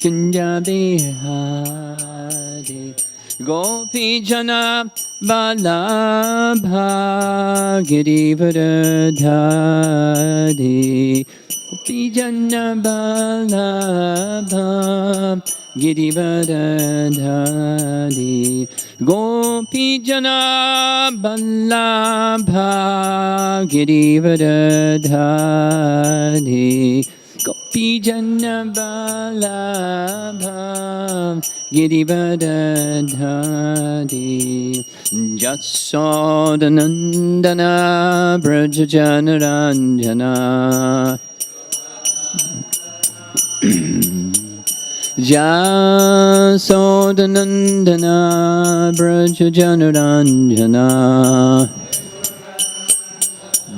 Kunja Bihari Gopi Jana Balabha Girivardhari Gopi Jana Balabha Girivardhari Gopi Jana Balabha Girivardhari Gopi Jana Balabha Girivardhari Jasodanandana Brajajanaranjana Jasodanandana Brajajanaranjana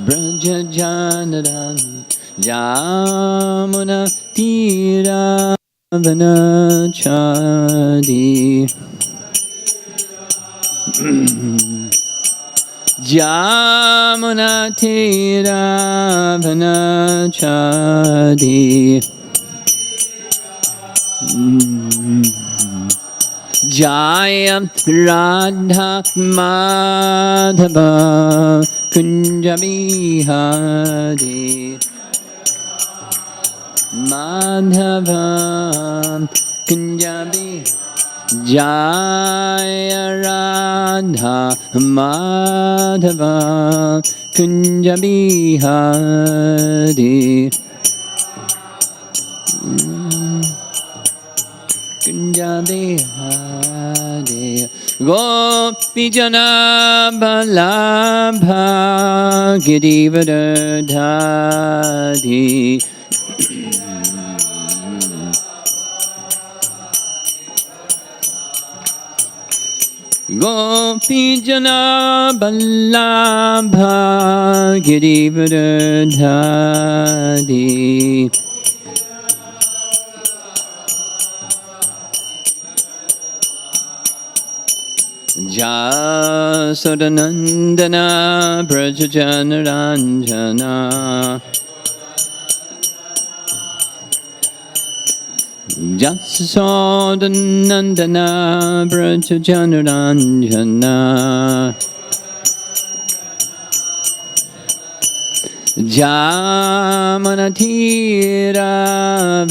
Brajajanaranjana Jamuna Tira Vanachadi Jamuna Tira Vanachadi Jaya Radha Madhava Kunja Bihari Madhava Kunja Bihari Jaya Radha Madhava Kunja Bihari Kunja Bihari Gopi Jana Balabha Girivardhari Gopi Jana Balabha Girivardhari Jasodanandana Brajajanaranjana Jasodanandana Brajajanaranjana Jamanatira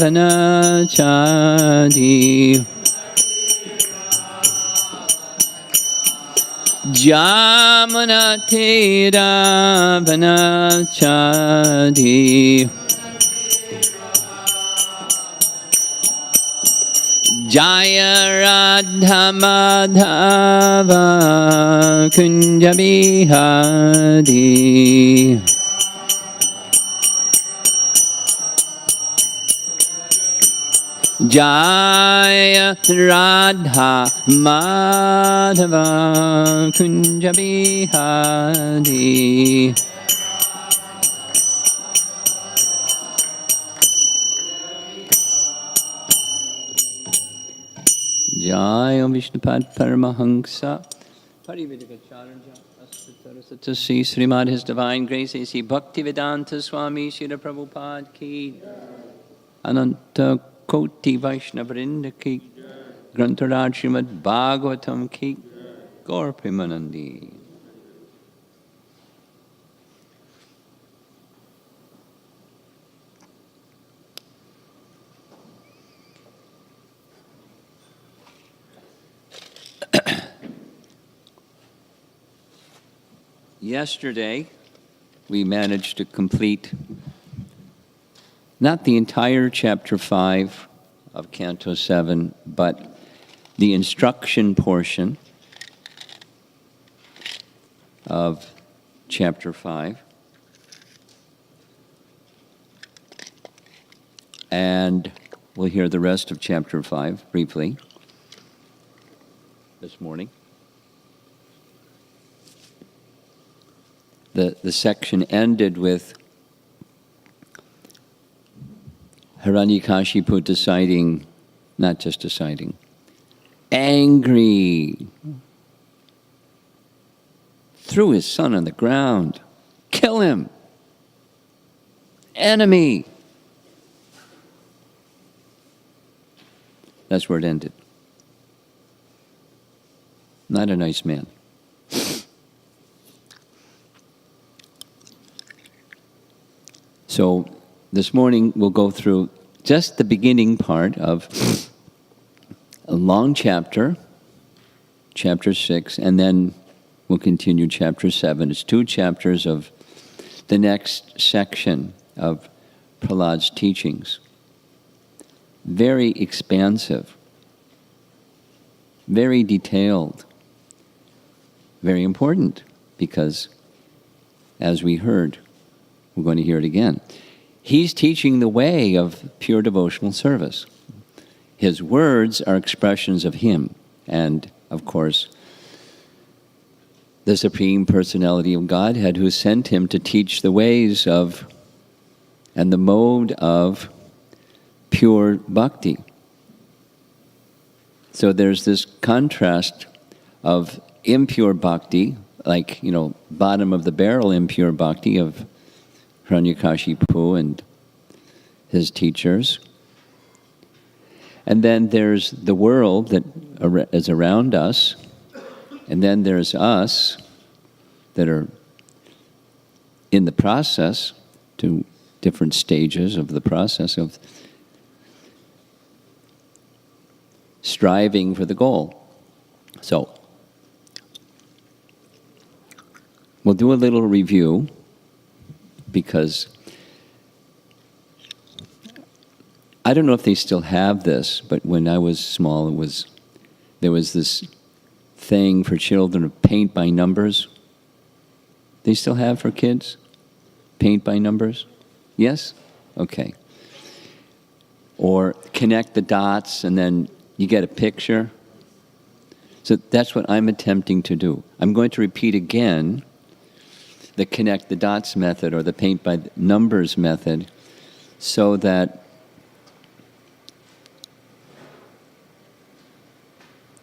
Vanachadi Jamana Tera Vanachadi Jaya Radha Madhava Kunja Bihari Jaya Radha Madhava Kunja Bihari Jaya Vishnupad Paramahansa Parividikacharanja Astasarasatasi Srimad His Divine Grace A.C. Bhaktivedanta Swami Srila Prabhupada Ki Ananta Koti Vaishnavrinda Ki Grantaraj Srimad Bhagavatam Ki Gaur Premanandi. Yesterday, we managed to complete not the entire chapter 5 of Canto 7, but the instruction portion of chapter 5. And we'll hear the rest of chapter 5 briefly this morning. The section ended with Hiranyakashipu deciding, not just deciding, angry, threw his son on the ground, kill him, enemy. That's where it ended. Not a nice man. So this morning we'll go through just the beginning part of a long chapter, chapter 6, and then we'll continue chapter 7. It's 2 chapters of the next section of Prahlada's teachings. Very expansive, very detailed, very important, because as we heard, we're going to hear it again, he's teaching the way of pure devotional service. His words are expressions of him, and of course, the Supreme Personality of Godhead who sent him to teach the ways of and the mode of pure bhakti. So there's this contrast of impure bhakti, like, bottom of the barrel impure bhakti of Hiranyakashipu and his teachers. And then there's the world that is around us, and then there's us that are in the process, to different stages of the process of striving for the goal. So, we'll do a little review, because I don't know if they still have this, but when I was small, there was this thing for children of paint by numbers. They still have for kids? Paint by numbers? Yes? Okay. Or connect the dots and then you get a picture. So that's what I'm attempting to do. I'm going to repeat again the connect the dots method or the paint by numbers method, so that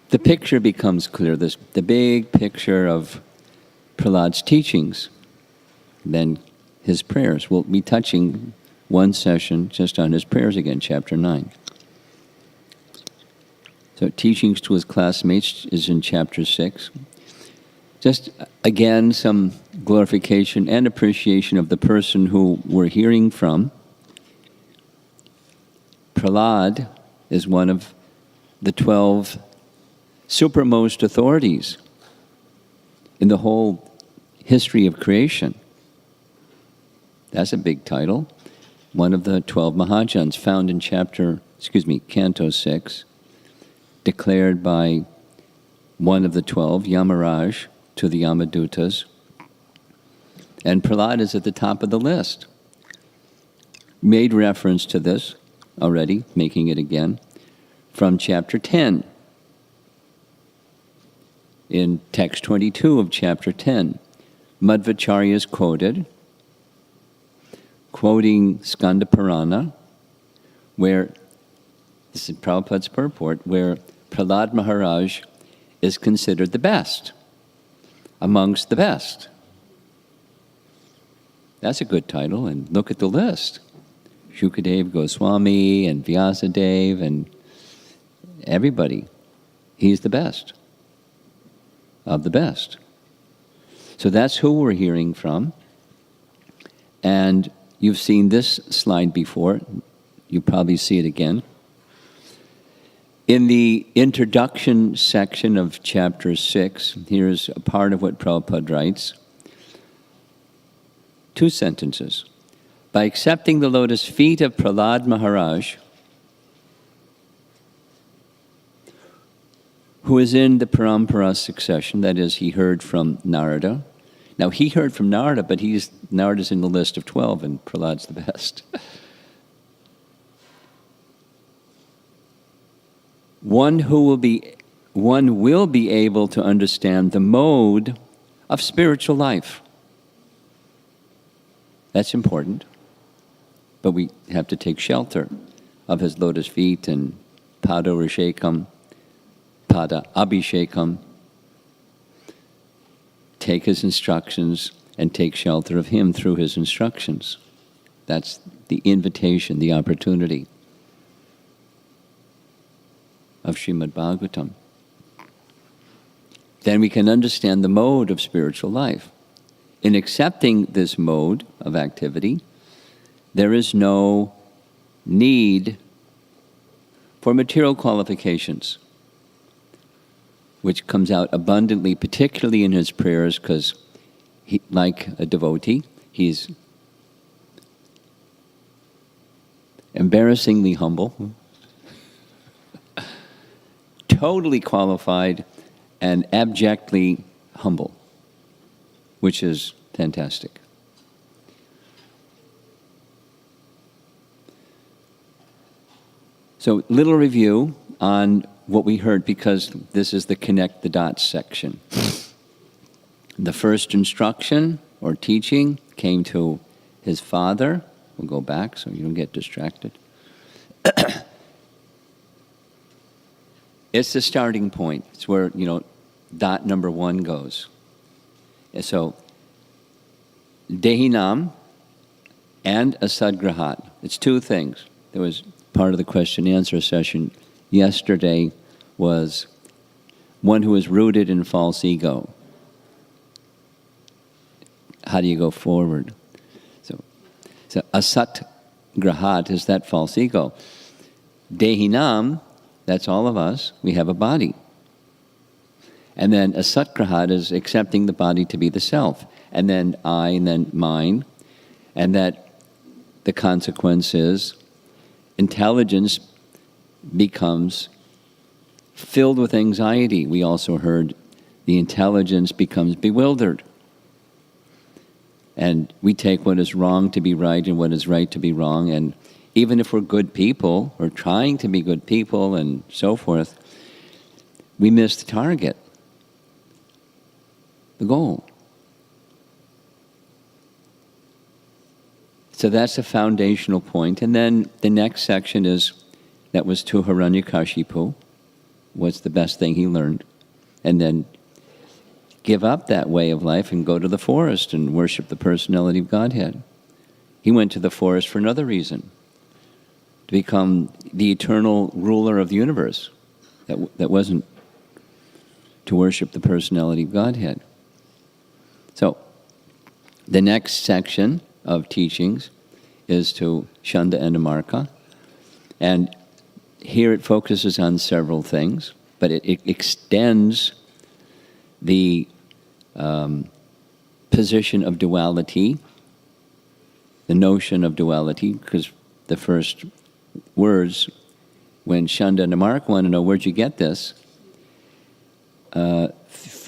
the picture becomes clear, the big picture of Prahlada's teachings, then his prayers. We'll be touching one session just on his prayers again, chapter 9. So teachings to his classmates is in chapter 6. Just again, some glorification and appreciation of the person who we're hearing from. Prahlada is one of the 12 supermost authorities in the whole history of creation. That's a big title. One of the 12 Mahajans, found in Canto 6, declared by one of the 12, Yamaraj, to the Yamadutas. And Prahlada is at the top of the list. Made reference to this already, making it again, from chapter 10. In text 22 of chapter 10, Madhvacharya is quoting Skanda Purana, where, this is Prabhupada's purport, where Prahlada Maharaj is considered the best, amongst the best. That's a good title, and look at the list. Shukadeva Goswami and Vyasadeva and everybody. He's the best of the best. So that's who we're hearing from. And you've seen this slide before. You probably see it again. In the introduction section of chapter 6, here's a part of what Prabhupada writes. 2 sentences. By accepting the lotus feet of Prahlada Maharaj, who is in the Parampara succession, that is, he heard from Narada. Now, he heard from Narada, but Narada's in the list of 12, and Prahlada's the best. One will be able to understand the mode of spiritual life. That's important. But we have to take shelter of his lotus feet and pada rishekam, pada abhishekam. Take his instructions and take shelter of him through his instructions. That's the invitation, the opportunity. of Srimad Bhagavatam. Then we can understand the mode of spiritual life. In accepting this mode of activity, there is no need for material qualifications, which comes out abundantly, particularly in his prayers, because like a devotee, he's embarrassingly humble, totally qualified, and abjectly humble, which is fantastic. So, little review on what we heard, because this is the connect the dots section. The first instruction or teaching came to his father. We'll go back so you don't get distracted. It's the starting point. It's where, dot number 1 goes. And so, Dehinam and Asadgrahat. It's 2 things. There was part of the question and answer session yesterday was one who is rooted in false ego. How do you go forward? So asat grahat is that false ego. Dehinam, that's all of us. We have a body. And then asat grahat is accepting the body to be the self. And then I, and then mine. And that the consequence is intelligence becomes filled with anxiety. We also heard the intelligence becomes bewildered. And we take what is wrong to be right and what is right to be wrong. And even if we're good people, or trying to be good people and so forth, we miss the target, the goal. So that's a foundational point. And then the next section that was to Hiranyakashipu, what's the best thing he learned. And then give up that way of life and go to the forest and worship the personality of Godhead. He went to the forest for another reason, to become the eternal ruler of the universe. That wasn't to worship the personality of Godhead. So, the next section of teachings is to Shanda and Amarka. And here it focuses on several things, but it extends the position of duality, the notion of duality, because the first words, when Shanda and Amarka want to know, where'd you get this?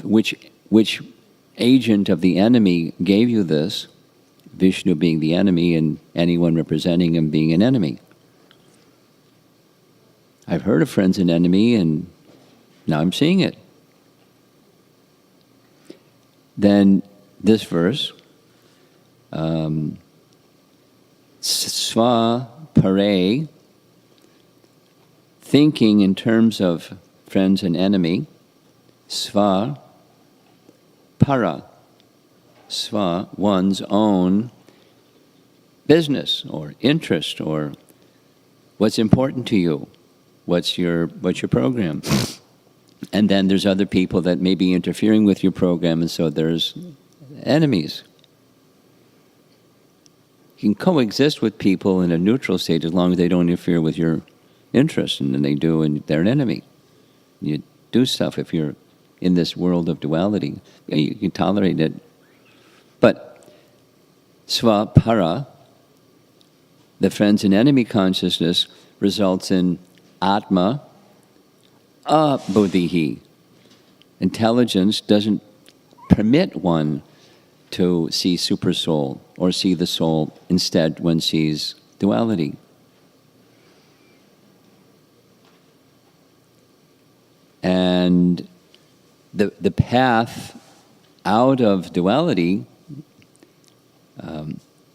Which agent of the enemy gave you this? Vishnu being the enemy and anyone representing him being an enemy. I've heard of friends an enemy, and now I'm seeing it. Then this verse, sva pare, thinking in terms of friends and enemy, sva para, sva, one's own business or interest or what's important to you, what's your program. And then there's other people that may be interfering with your program, and so there's enemies. You can coexist with people in a neutral state as long as they don't interfere with your interests, and then they do, and they're an enemy. You do stuff if you're in this world of duality. Yeah, you can tolerate it. But svapara, the friends and enemy consciousness, results in atma, abodhihi. Intelligence doesn't permit one to see supersoul or see the soul. Instead, one sees duality. And the path out of duality,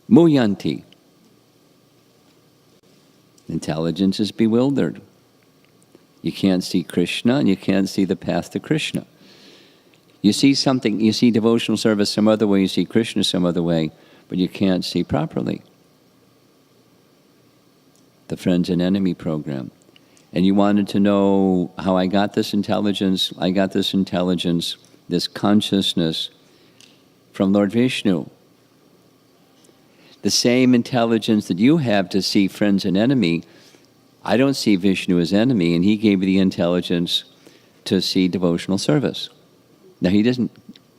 muyanti. Intelligence is bewildered. You can't see Krishna and you can't see the path to Krishna. You see something, you see devotional service some other way, you see Krishna some other way, but you can't see properly. The Friends and Enemy program. And you wanted to know how I got this intelligence. I got this intelligence, this consciousness from Lord Vishnu. The same intelligence that you have to see friends and enemy, I don't see Vishnu as enemy, and he gave you the intelligence to see devotional service. Now, he doesn't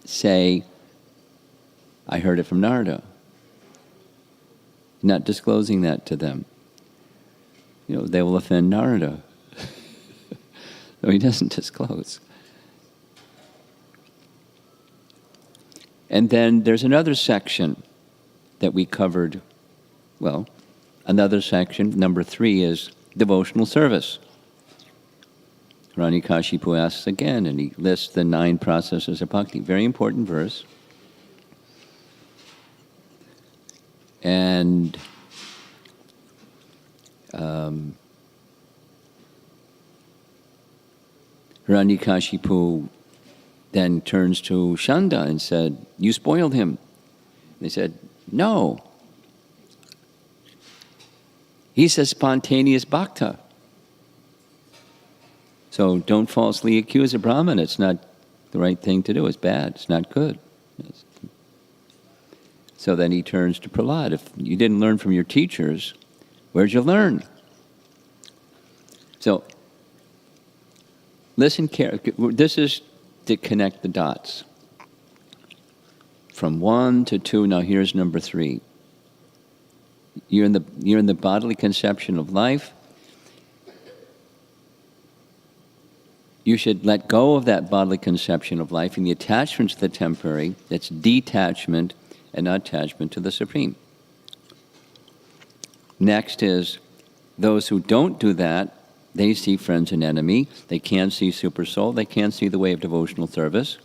say, I heard it from Narada. Not disclosing that to them. They will offend Narada. So he doesn't disclose. And then there's another section that we covered. Well, another section, number 3, is devotional service. Hiranyakashipu asks again, and he lists the 9 processes of bhakti. Very important verse. And Hiranyakashipu then turns to Shanda and said, you spoiled him. They said, no. He's a spontaneous bhakta. So don't falsely accuse a Brahmin. It's not the right thing to do. It's bad. It's not good. So then he turns to Prahlada. If you didn't learn from your teachers, where'd you learn? So listen carefully. This is to connect the dots. From 1 to 2, now here's number 3. You're in the bodily conception of life. You should let go of that bodily conception of life and the attachment to the temporary. That's detachment and attachment to the Supreme. Next is those who don't do that, they see friends and enemy. They can't see Super Soul. They can't see the way of devotional service.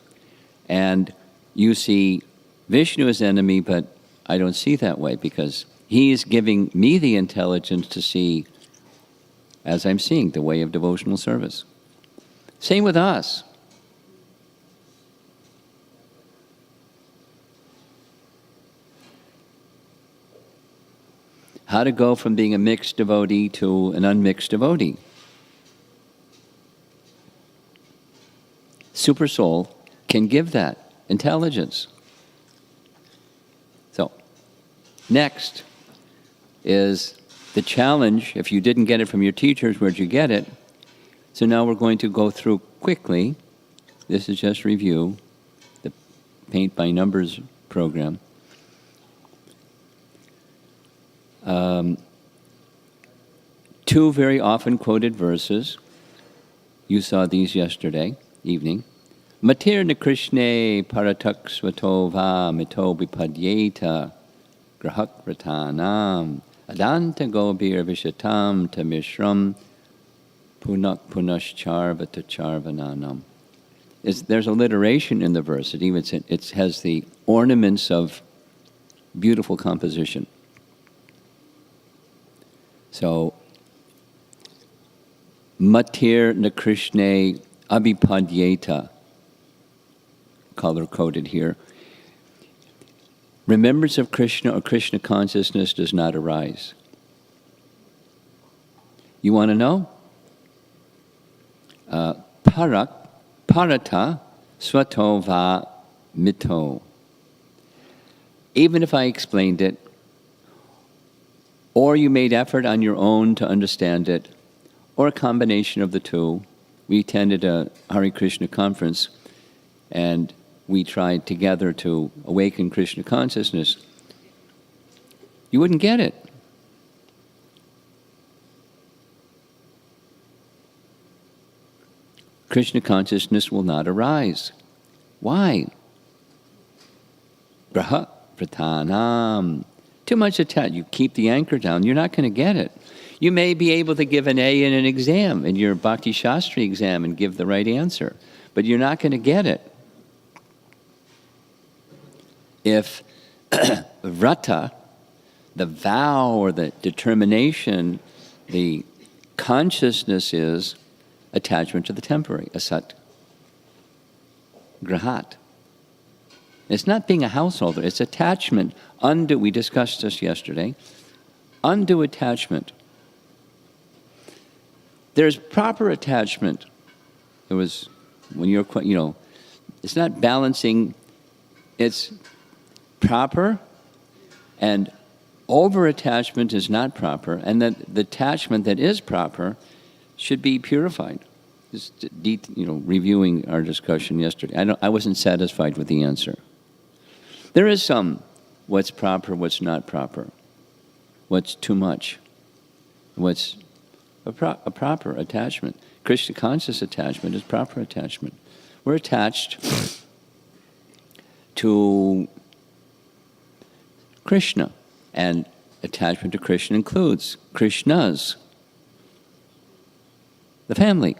And you see Vishnu as enemy, but I don't see that way because he's giving me the intelligence to see, as I'm seeing, the way of devotional service. Same with us. How to go from being a mixed devotee to an unmixed devotee. Super Soul can give that intelligence. So, next is the challenge. If you didn't get it from your teachers, where'd you get it? So now we're going to go through quickly. This is just review, the Paint by Numbers program. 2 very often quoted verses. You saw these yesterday evening. Matirna Krishne paratak svato va mito vipadyeta grahak ratanam adanta gobir vishatam tamishram punak punascharvata charvananam. There's alliteration in the verse. It has the ornaments of beautiful composition. So, Matir na Krishne abhipadyeta, color-coded here. Remembrance of Krishna or Krishna consciousness does not arise. You want to know? Parata swato va mito. Even if I explained it, or you made effort on your own to understand it, or a combination of the two. We attended a Hare Krishna conference, and we tried together to awaken Krishna consciousness. You wouldn't get it. Krishna consciousness will not arise. Why? Braha pratanam. Too much attachment. You keep the anchor down, you're not going to get it. You may be able to give an A in an exam, in your Bhakti Shastri exam, and give the right answer, but you're not going to get it. If vrata, the vow or the determination, the consciousness is attachment to the temporary, asat, grahat. It's not being a householder, it's attachment. Undue, we discussed this yesterday. Undue attachment. There's proper attachment. There was, when you're, it's not balancing, it's proper, and over-attachment is not proper, and that the attachment that is proper should be purified. Just reviewing our discussion yesterday, I wasn't satisfied with the answer. There is some what's proper, what's not proper, what's too much, what's a proper attachment. Krishna conscious attachment is proper attachment. We're attached to Krishna, and attachment to Krishna includes Krishna's, the family.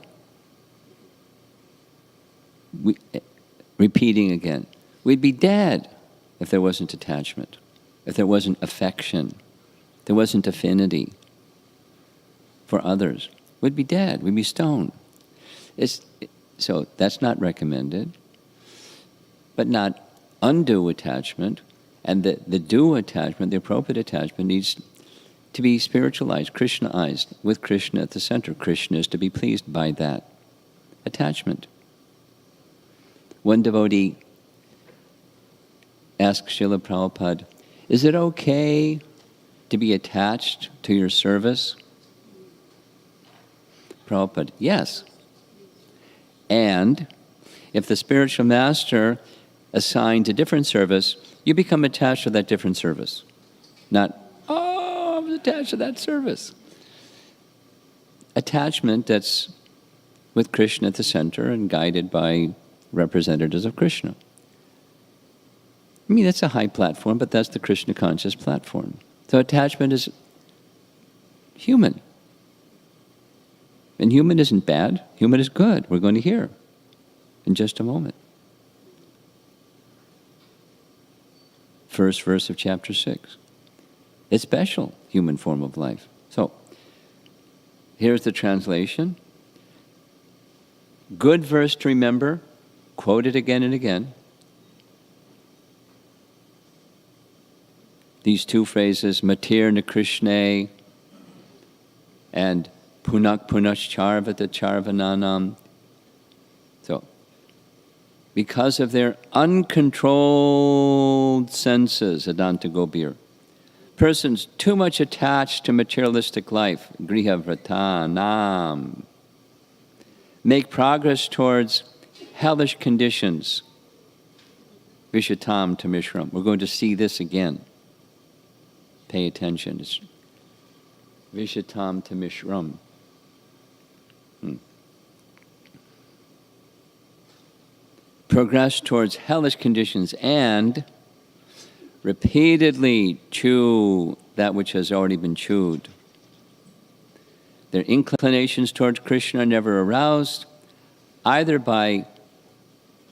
Repeating again, we'd be dead if there wasn't attachment, if there wasn't affection, if there wasn't affinity for others. We'd be dead, we'd be stoned. So that's not recommended, but not undue attachment. And the due attachment, the appropriate attachment, needs to be spiritualized, Krishnaized, with Krishna at the center. Krishna is to be pleased by that attachment. One devotee asked Srila Prabhupada, is it okay to be attached to your service? Prabhupada, yes. And if the spiritual master assigns a different service, you become attached to that different service. Not, I was attached to that service. Attachment that's with Krishna at the center and guided by representatives of Krishna. I mean, that's a high platform, but that's the Krishna conscious platform. So attachment is human. And human isn't bad, human is good. We're going to hear in just a moment. First verse of chapter 6. It's special, human form of life. So, here's the translation. Good verse to remember, quote it again and again. These two phrases, Matir na Krishne and Punak Punascharvata Charvananam. So, because of their uncontrolled senses, Adanta Gobir, persons too much attached to materialistic life, Griha Vratanam, make progress towards hellish conditions, Vishatam to Mishram. We're going to see this again. Pay attention. It's Vishatam to Mishram. Progress towards hellish conditions and repeatedly chew that which has already been chewed. Their inclinations towards Krishna are never aroused, either by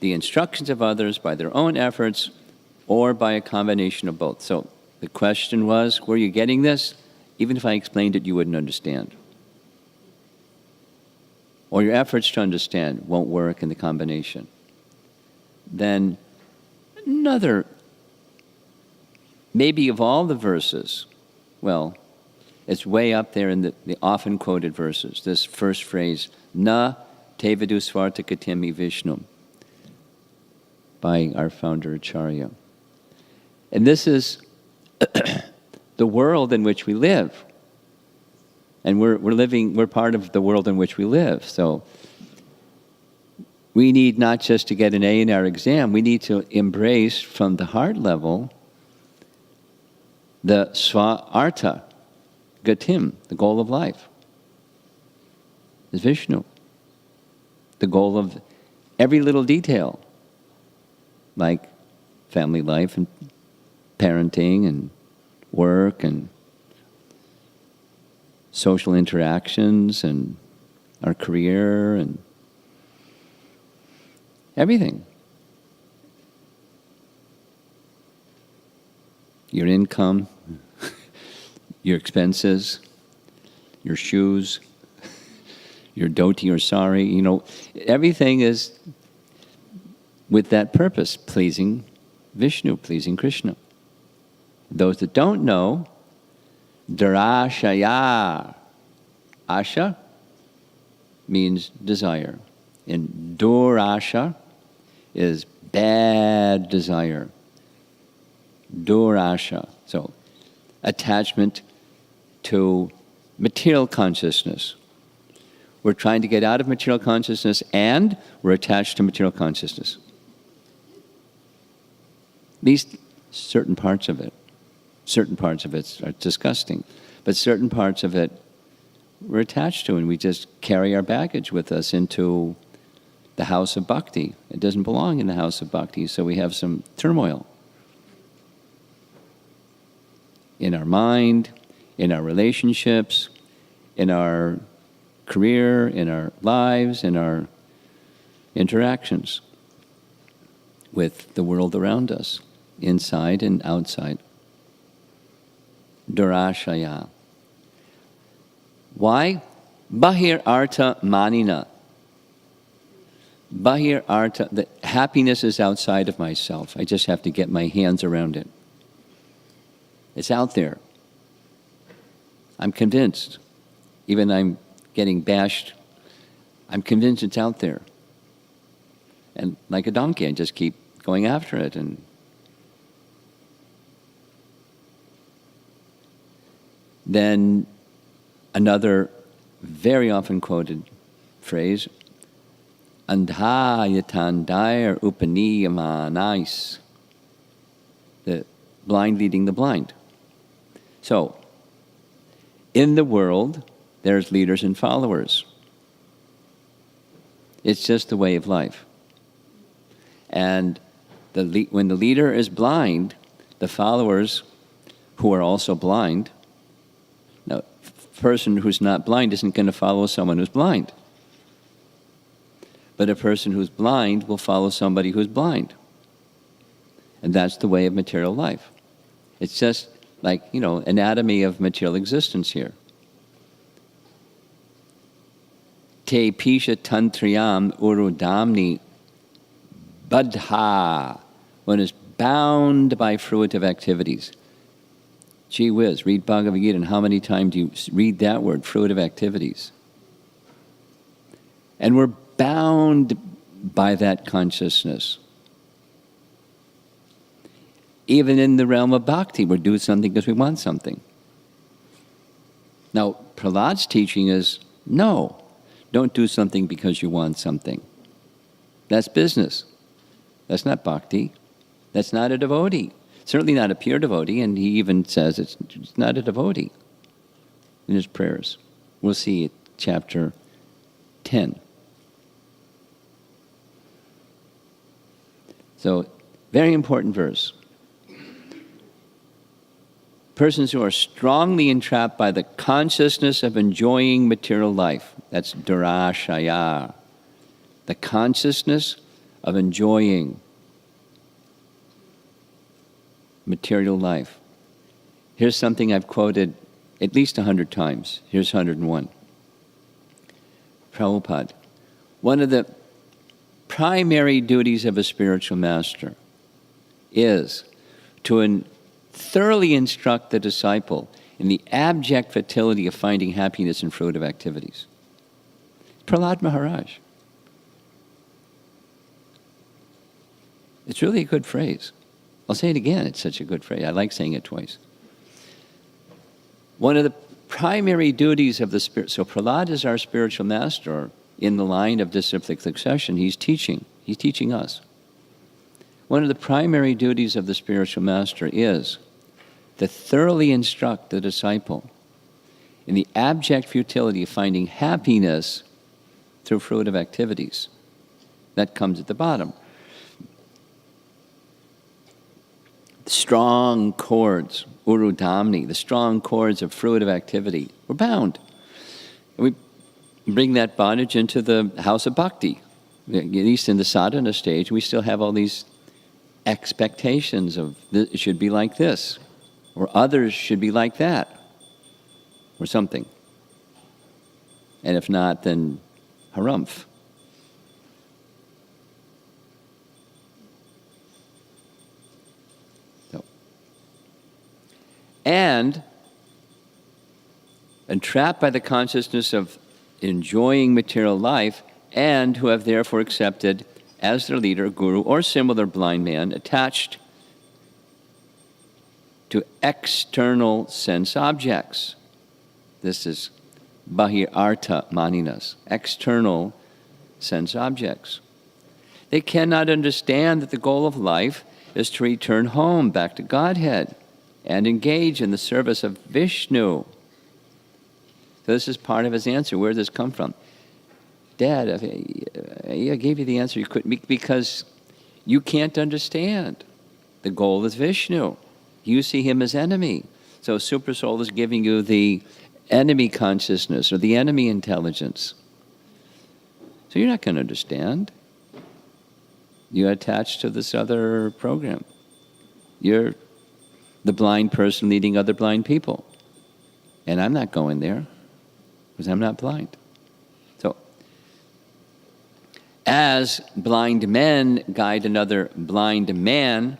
the instructions of others, by their own efforts, or by a combination of both. So the question was, were you getting this? Even if I explained it, you wouldn't understand. Or your efforts to understand won't work in the combination. Then another, maybe of all the verses, well, it's way up there in the often quoted verses. This first phrase, Na Tevadu Swartakatemi Vishnu, by our founder Acharya. And this is the world in which we live. And we're part of the world in which we live. So we need not just to get an A in our exam, we need to embrace from the heart level the Swa-artha, Gatim, the goal of life, is Vishnu. The goal of every little detail, like family life and parenting and work and social interactions and our career and everything. Your income, your expenses, your shoes, your dhoti or sari, everything is with that purpose, pleasing Vishnu, pleasing Krishna. Those that don't know, Darashaya, Asha, means desire. And durasha is bad desire. Durasha. So, attachment to material consciousness. We're trying to get out of material consciousness and we're attached to material consciousness. At least certain parts of it. Certain parts of it are disgusting. But certain parts of it we're attached to, and we just carry our baggage with us into the house of bhakti. It doesn't belong in the house of bhakti, so we have some turmoil in our mind, in our relationships, in our career, in our lives, in our interactions with the world around us, inside and outside. Durashaya. Why? Bahir artha manina. Bahir artha, the happiness is outside of myself. I just have to get my hands around it. It's out there. I'm convinced. Even I'm getting bashed, I'm convinced it's out there. And like a donkey, I just keep going after it. And then another very often quoted phrase, andha yatandayar upaniyamanais, the blind leading the blind. So, in the world, there's leaders and followers. It's just the way of life. And when the leader is blind, the followers who are also blind, now, a person who's not blind isn't going to follow someone who's blind. But a person who's blind will follow somebody who's blind. And that's the way of material life. It's just like, anatomy of material existence here. Te pisha tantriyam urudamni badha. One is bound by fruitive activities. Gee whiz, read Bhagavad Gita, and how many times do you read that word, fruitive activities? And we're bound by that consciousness. Even in the realm of bhakti, we're doing something because we want something. Now, Prahlada's teaching is, no, don't do something because you want something. That's business. That's not bhakti. That's not a devotee. Certainly not a pure devotee, and he even says it's not a devotee in his prayers. We'll see it, chapter 10. So, very important verse. Persons who are strongly entrapped by the consciousness of enjoying material life. That's durashaya. The consciousness of enjoying material life. Here's something I've quoted at least 100 times. Here's 101. Prabhupada. One of the primary duties of a spiritual master is to thoroughly instruct the disciple in the abject futility of finding happiness in fruitive activities. Prahlada Maharaj. It's really a good phrase. I'll say it again, it's such a good phrase. I like saying it twice. One of the primary duties of the spirit, so Prahlada is our spiritual master in the line of disciplic succession. He's teaching us. One of the primary duties of the spiritual master is to thoroughly instruct the disciple in the abject futility of finding happiness through fruitive activities. That comes at the bottom. Strong cords, urudamni, the strong cords of fruitive activity. We're bound. We bring that bondage into the house of bhakti. At least in the sadhana stage, we still have all these expectations of it should be like this, or others should be like that, or something. And if not, then harumph. And trapped by the consciousness of enjoying material life, and who have therefore accepted as their leader, guru, or similar blind man attached to external sense objects. This is bahirartha maninas, external sense objects. They cannot understand that the goal of life is to return home back to Godhead and engage in the service of Vishnu. So this is part of his answer. Where does this come from? Dad, I gave you the answer. You couldn't, because you can't understand. The goal is Vishnu. You see him as enemy. So Supersoul is giving you the enemy consciousness or the enemy intelligence. So you're not going to understand. You're attached to this other program. You're the blind person leading other blind people. And I'm not going there because I'm not blind. So, as blind men guide another blind man,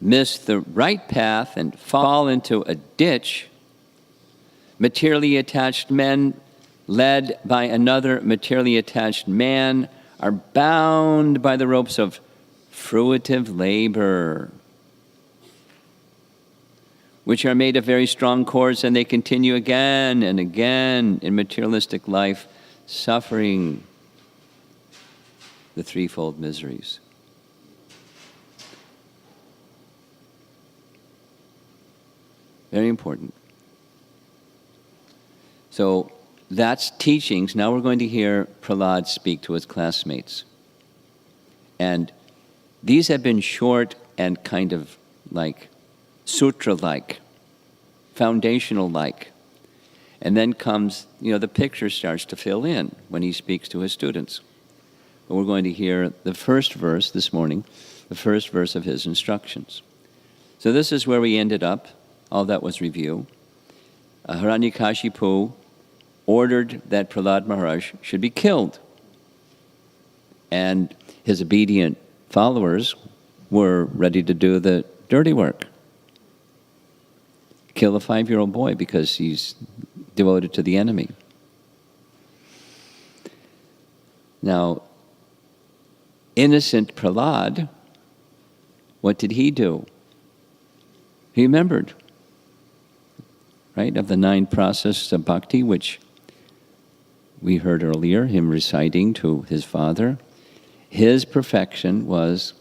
miss the right path and fall into a ditch, materially attached men led by another materially attached man are bound by the ropes of fruitive labor, which are made of very strong cords, and they continue again and again in materialistic life, suffering the threefold miseries. Very important. So that's teachings. Now we're going to hear Prahlada speak to his classmates. And these have been short and kind of like sutra-like, foundational-like. And then comes, the picture starts to fill in when he speaks to his students. But we're going to hear the first verse this morning, the first verse of his instructions. So this is where we ended up. All that was review. Hiranyakashipu ordered that Prahlada Maharaj should be killed. And his obedient followers were ready to do the dirty work. Kill a 5-year-old boy because he's devoted to the enemy. Now, innocent Prahlada, what did he do? He remembered, right, of the 9 processes of bhakti, which we heard earlier, him reciting to his father. His perfection was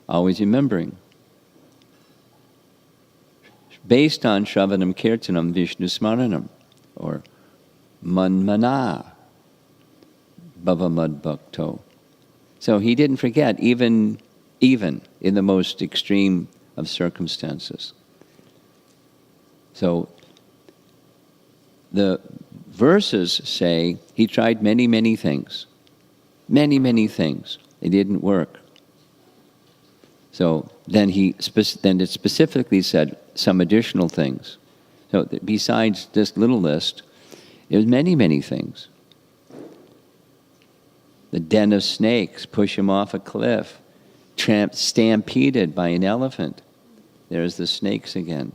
always remembering. Based on Shravanam Kirtanam Vishnu Smaranam, or Manmana Bhavamad Bhakto. So he didn't forget, even in the most extreme of circumstances. So the verses say he tried many, many things. Many, many things. They didn't work. So then it specifically said some additional things. So besides this little list, there's many, many things. The den of snakes, push him off a cliff, stampeded by an elephant. There's the snakes again.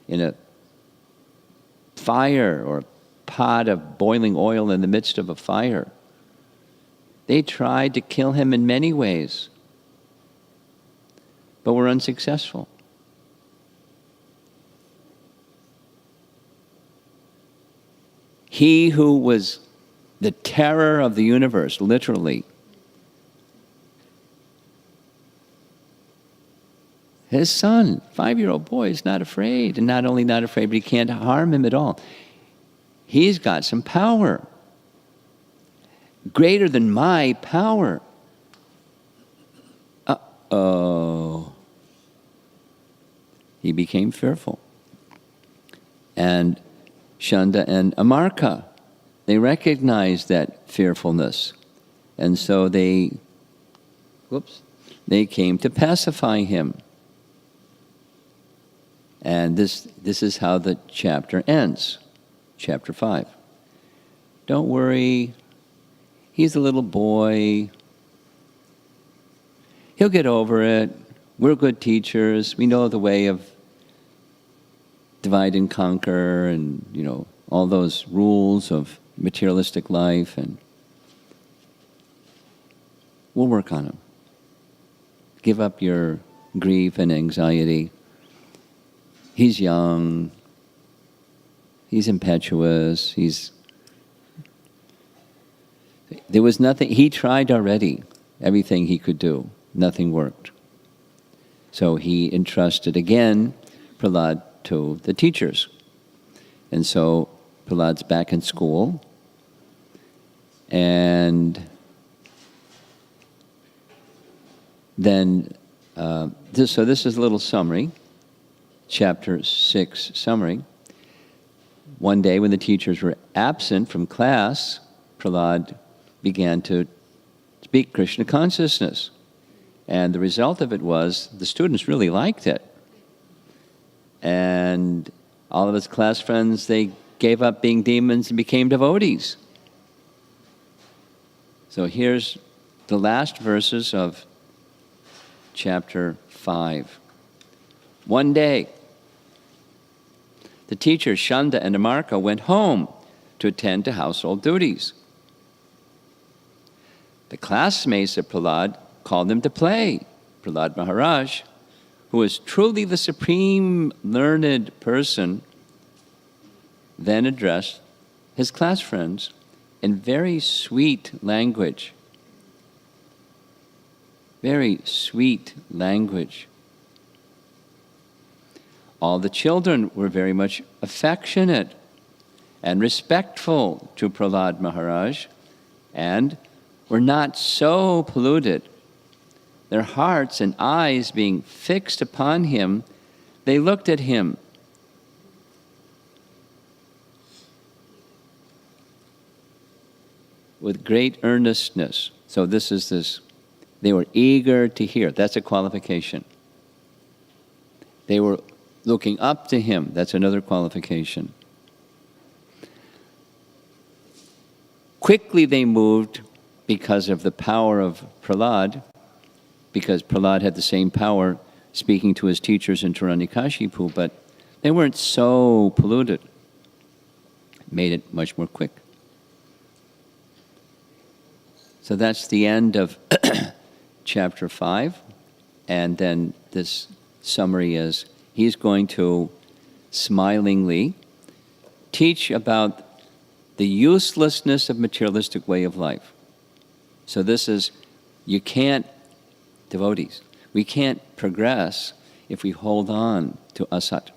In a fire or pot of boiling oil in the midst of a fire. They tried to kill him in many ways, but were unsuccessful. He who was the terror of the universe, literally, his son, 5-year-old boy, is not afraid. And not only not afraid, but he can't harm him at all. He's got some power. Greater than my power. Uh-oh. He became fearful. And Shanda and Amarka, they recognized that fearfulness. And so they came to pacify him. And this is how the chapter ends, chapter 5. Don't worry, he's a little boy. He'll get over it. We're good teachers. We know the way of divide and conquer and, all those rules of materialistic life, and we'll work on them. Give up your grief and anxiety. He's young. He's impetuous. There was nothing. He tried already everything he could do. Nothing worked. So he entrusted again Prahlad to the teachers. And so Prahlad's back in school. And then, this is a little summary, chapter 6 summary. One day when the teachers were absent from class, Prahlad began to speak Krishna consciousness. And the result of it was the students really liked it. And all of his class friends, they gave up being demons and became devotees. So here's the last verses of chapter 5. One day, the teachers Shanda and Amarka went home to attend to household duties. The classmates of Prahlad called them to play. Prahlad Maharaj, who was truly the supreme learned person, then addressed his class friends in very sweet language. Very sweet language. All the children were very much affectionate and respectful to Prahlad Maharaj, and were not so polluted. Their hearts and eyes being fixed upon him, they looked at him. With great earnestness. So they were eager to hear. That's a qualification. They were looking up to him. That's another qualification. Quickly they moved because of the power of Prahlad, because Prahlad had the same power speaking to his teachers in Hiranyakashipu, but they weren't so polluted. It made it much more quick. So that's the end of chapter 5. And then this summary is, he's going to smilingly teach about the uselessness of materialistic way of life. So this is, devotees, we can't progress if we hold on to asat.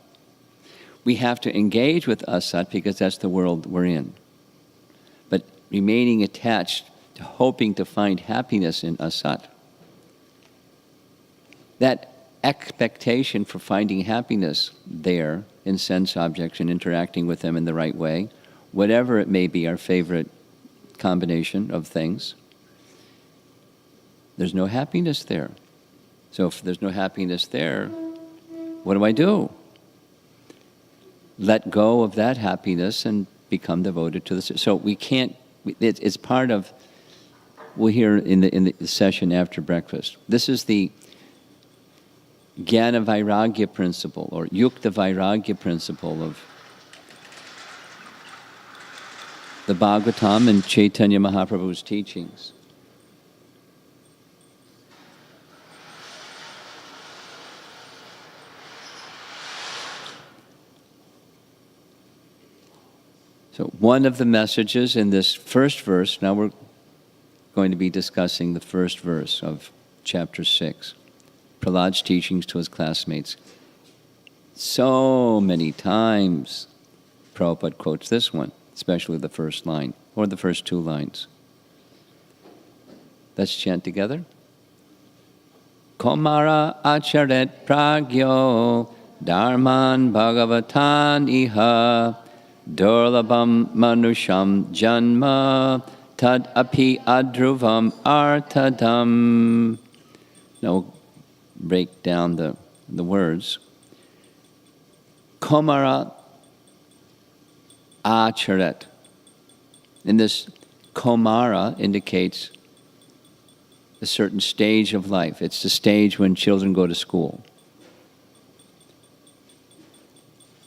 We have to engage with asat because that's the world we're in. But remaining attached to hoping to find happiness in asat, that expectation for finding happiness there in sense objects and interacting with them in the right way, whatever it may be our favorite combination of things, there's no happiness there. So if there's no happiness there, what do? Let go of that happiness and become devoted to this. So we can't, it's part of, we'll hear in the session after breakfast. This is the Jnana Vairagya principle, or Yukta Vairagya principle of the Bhagavatam and Chaitanya Mahaprabhu's teachings. So one of the messages in this first verse, now we're going to be discussing the first verse of chapter 6, Prahlad's teachings to his classmates. So many times Prabhupada quotes this one, especially the first line, or the first two lines. Let's chant together. Komara acharet pragyo dharman bhagavatan iha durlabam manusham janma tad api adruvam artadam. Now break down the words. Komara acharet. And this komara indicates a certain stage of life. It's the stage when children go to school.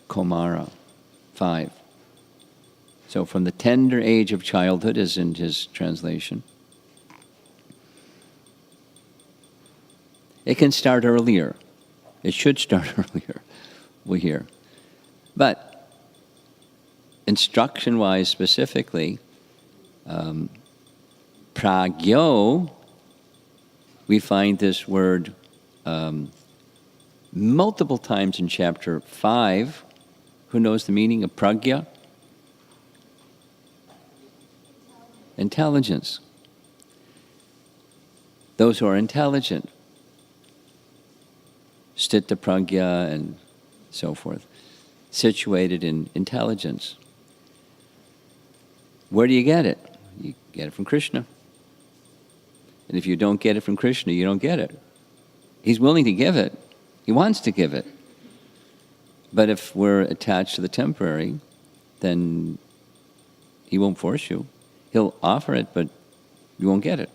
Komara, 5. So from the tender age of childhood, is in his translation. It can start earlier. It should start earlier, we hear. But instruction-wise specifically, pragyo, we find this word multiple times in chapter 5. Who knows the meaning of pragya? Intelligence. Those who are intelligent. Sthita pragya and so forth. Situated in intelligence. Where do you get it? You get it from Krishna. And if you don't get it from Krishna, you don't get it. He's willing to give it. He wants to give it. But if we're attached to the temporary, then he won't force you. He'll offer it, but you won't get it.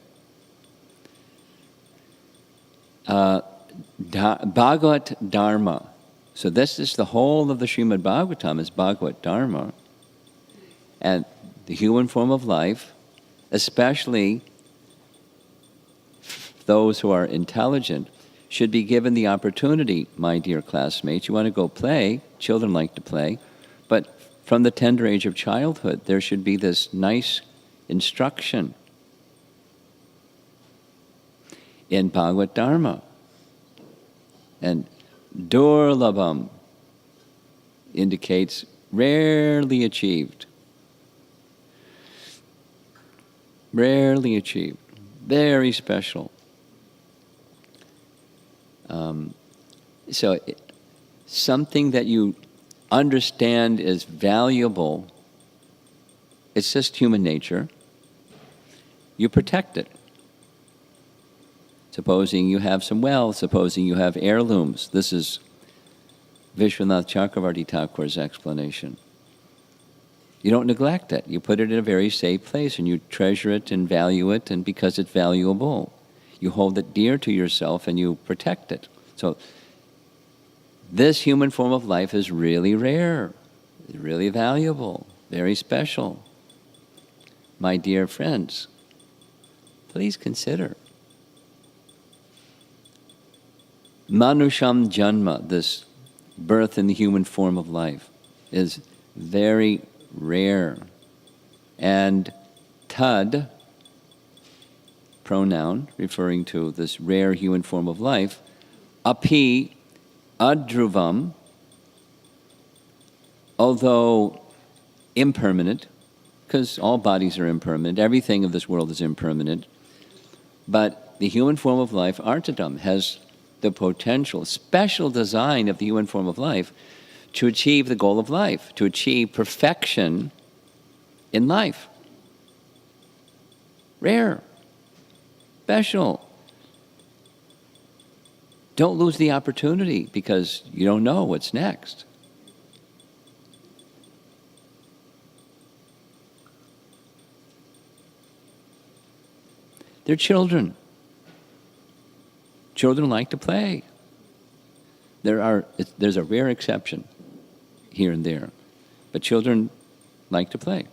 Bhagavat Dharma. So this is the whole of the Srimad Bhagavatam is Bhagavat Dharma. And the human form of life, especially those who are intelligent, should be given the opportunity, my dear classmates. You want to go play, children like to play, but from the tender age of childhood, there should be this nice instruction in Bhagavat Dharma. And Durlabham indicates rarely achieved. Rarely achieved. Very special. Something that you understand is valuable, it's just human nature, you protect it. Supposing you have some wealth, supposing you have heirlooms. This is Vishwanath Chakravarti Thakur's explanation. You don't neglect it. You put it in a very safe place and you treasure it and value it, and because it's valuable, you hold it dear to yourself and you protect it. So this human form of life is really rare, really valuable, very special. My dear friends, please consider. Manusham Janma, this birth in the human form of life, is very rare. And tad, pronoun referring to this rare human form of life, api adruvam, although impermanent, because all bodies are impermanent, everything of this world is impermanent, but the human form of life, artadam, has the potential, special design of the human form of life to achieve the goal of life, to achieve perfection in life. Rare, special. Don't lose the opportunity because you don't know what's next. They're children. Children like to play. There's a rare exception here and there, but children like to play.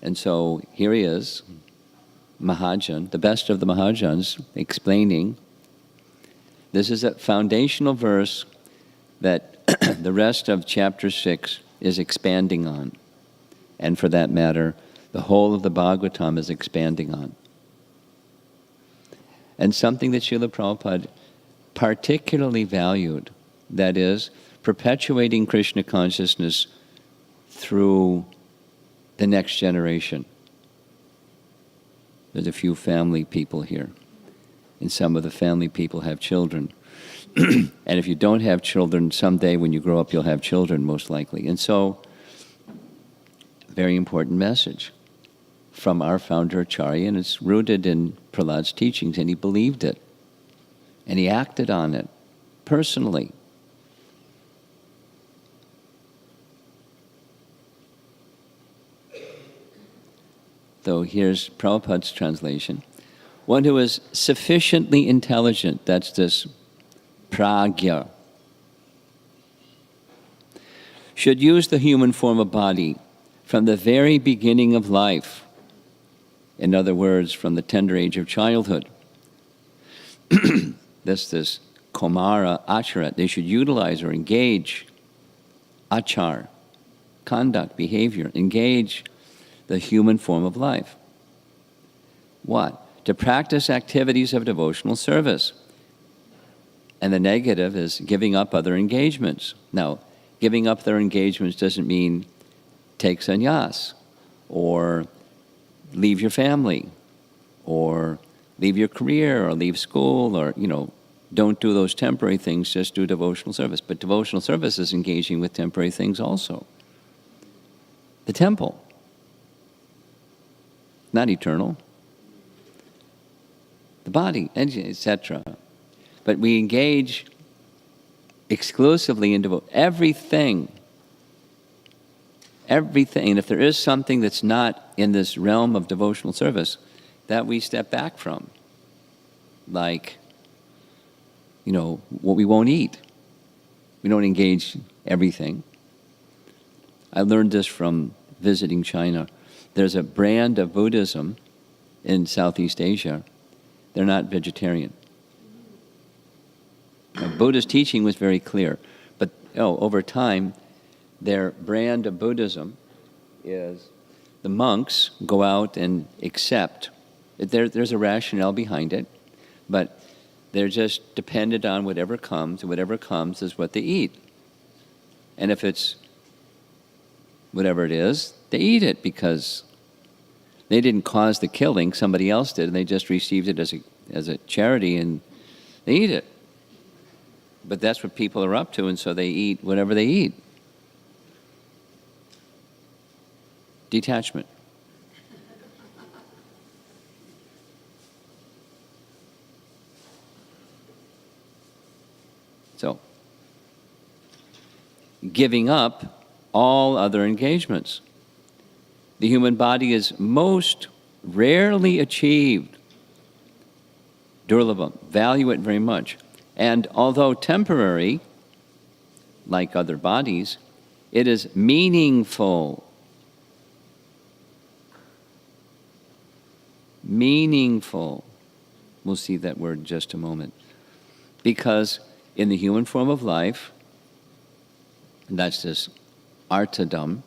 And so here he is, Mahajan, the best of the Mahajans, explaining. This is a foundational verse that the rest of chapter 6 is expanding on. And for that matter, the whole of the Bhagavatam is expanding on. And something that Srila Prabhupada particularly valued, that is, perpetuating Krishna consciousness through the next generation. There's a few family people here, and some of the family people have children. And if you don't have children, someday when you grow up, you'll have children, most likely. And so, very important message from our founder Acharya, and it's rooted in Prahlada's teachings, and he believed it. And he acted on it personally. So here's Prabhupada's translation. One who is sufficiently intelligent, that's this pragya, should use the human form of body from the very beginning of life. In other words, from the tender age of childhood. This Komara Acharat, they should utilize or engage achar, conduct, behavior, engage the human form of life. What? To practice activities of devotional service. And the negative is giving up other engagements. Now, giving up their engagements doesn't mean take sannyas, or leave your family, or leave your career, or leave school, or, don't do those temporary things, just do devotional service. But devotional service is engaging with temporary things also. The temple, not eternal. The body, etc. But we engage exclusively in everything. Everything. And if there is something that's not in this realm of devotional service, that we step back from. Like, what we won't eat. We don't engage everything. I learned this from visiting China. There's a brand of Buddhism in Southeast Asia. They're not vegetarian. Now, Buddha's teaching was very clear. But over time, their brand of Buddhism is the monks go out and accept. There's a rationale behind it, but they're just dependent on whatever comes, and whatever comes is what they eat. And if it's whatever it is, they eat it because they didn't cause the killing, somebody else did, and they just received it as a charity, and they eat it. But that's what people are up to, and so they eat whatever they eat. Detachment. So, giving up all other engagements. The human body is most rarely achieved. Durlabham, value it very much. And although temporary, like other bodies, it is meaningful. Meaningful. We'll see that word in just a moment. Because in the human form of life, and that's this artadam,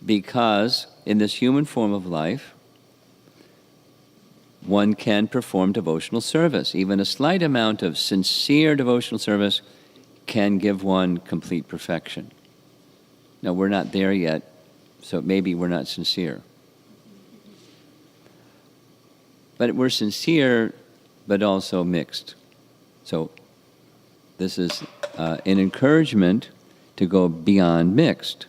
because in this human form of life, one can perform devotional service. Even a slight amount of sincere devotional service can give one complete perfection. Now, we're not there yet, so maybe we're not sincere. But we're sincere, but also mixed. So this is an encouragement to go beyond mixed.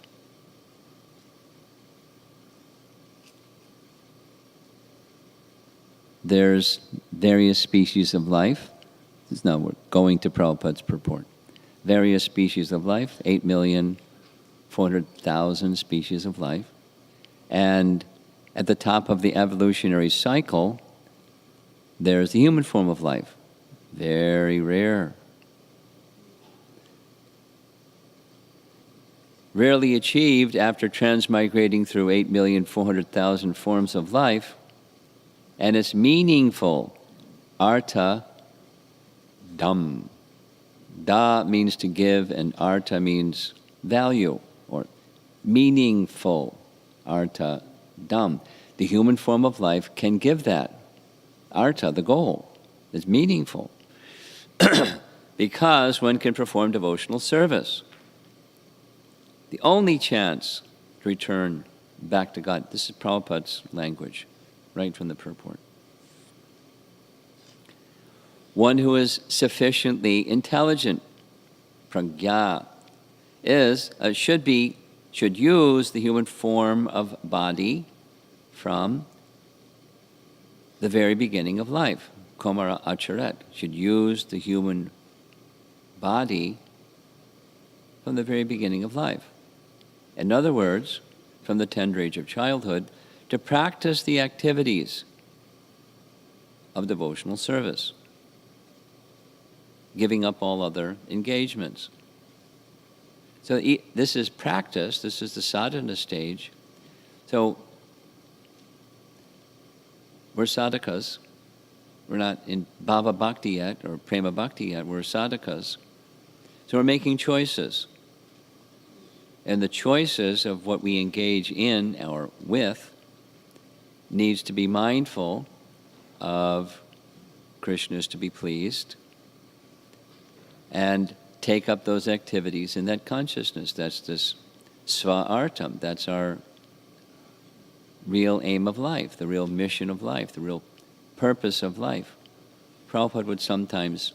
There's various species of life. Now we're going to Prabhupada's purport. Various species of life, 8,400,000 species of life. And at the top of the evolutionary cycle, there's the human form of life. Very rare. Rarely achieved after transmigrating through 8,400,000 forms of life. And it's meaningful. Artha dham. Da means to give, and artha means value, or meaningful. Artha dham. The human form of life can give that. Artha, the goal, is meaningful. Because one can perform devotional service. The only chance to return back to God. This is Prabhupada's language, right from the purport. One who is sufficiently intelligent, pragya, should use the human form of body from the very beginning of life. Komara acharet, should use the human body from the very beginning of life. In other words, from the tender age of childhood, to practice the activities of devotional service, giving up all other engagements. So this is practice. This is the sadhana stage. So we're sadhakas. We're not in bhava bhakti yet or prema bhakti yet. We're sadhakas. So we're making choices. And the choices of what we engage in or with needs to be mindful of Krishna is to be pleased, and take up those activities in that consciousness. That's this sva-artam. That's our real aim of life, the real mission of life, the real purpose of life. Prabhupada would sometimes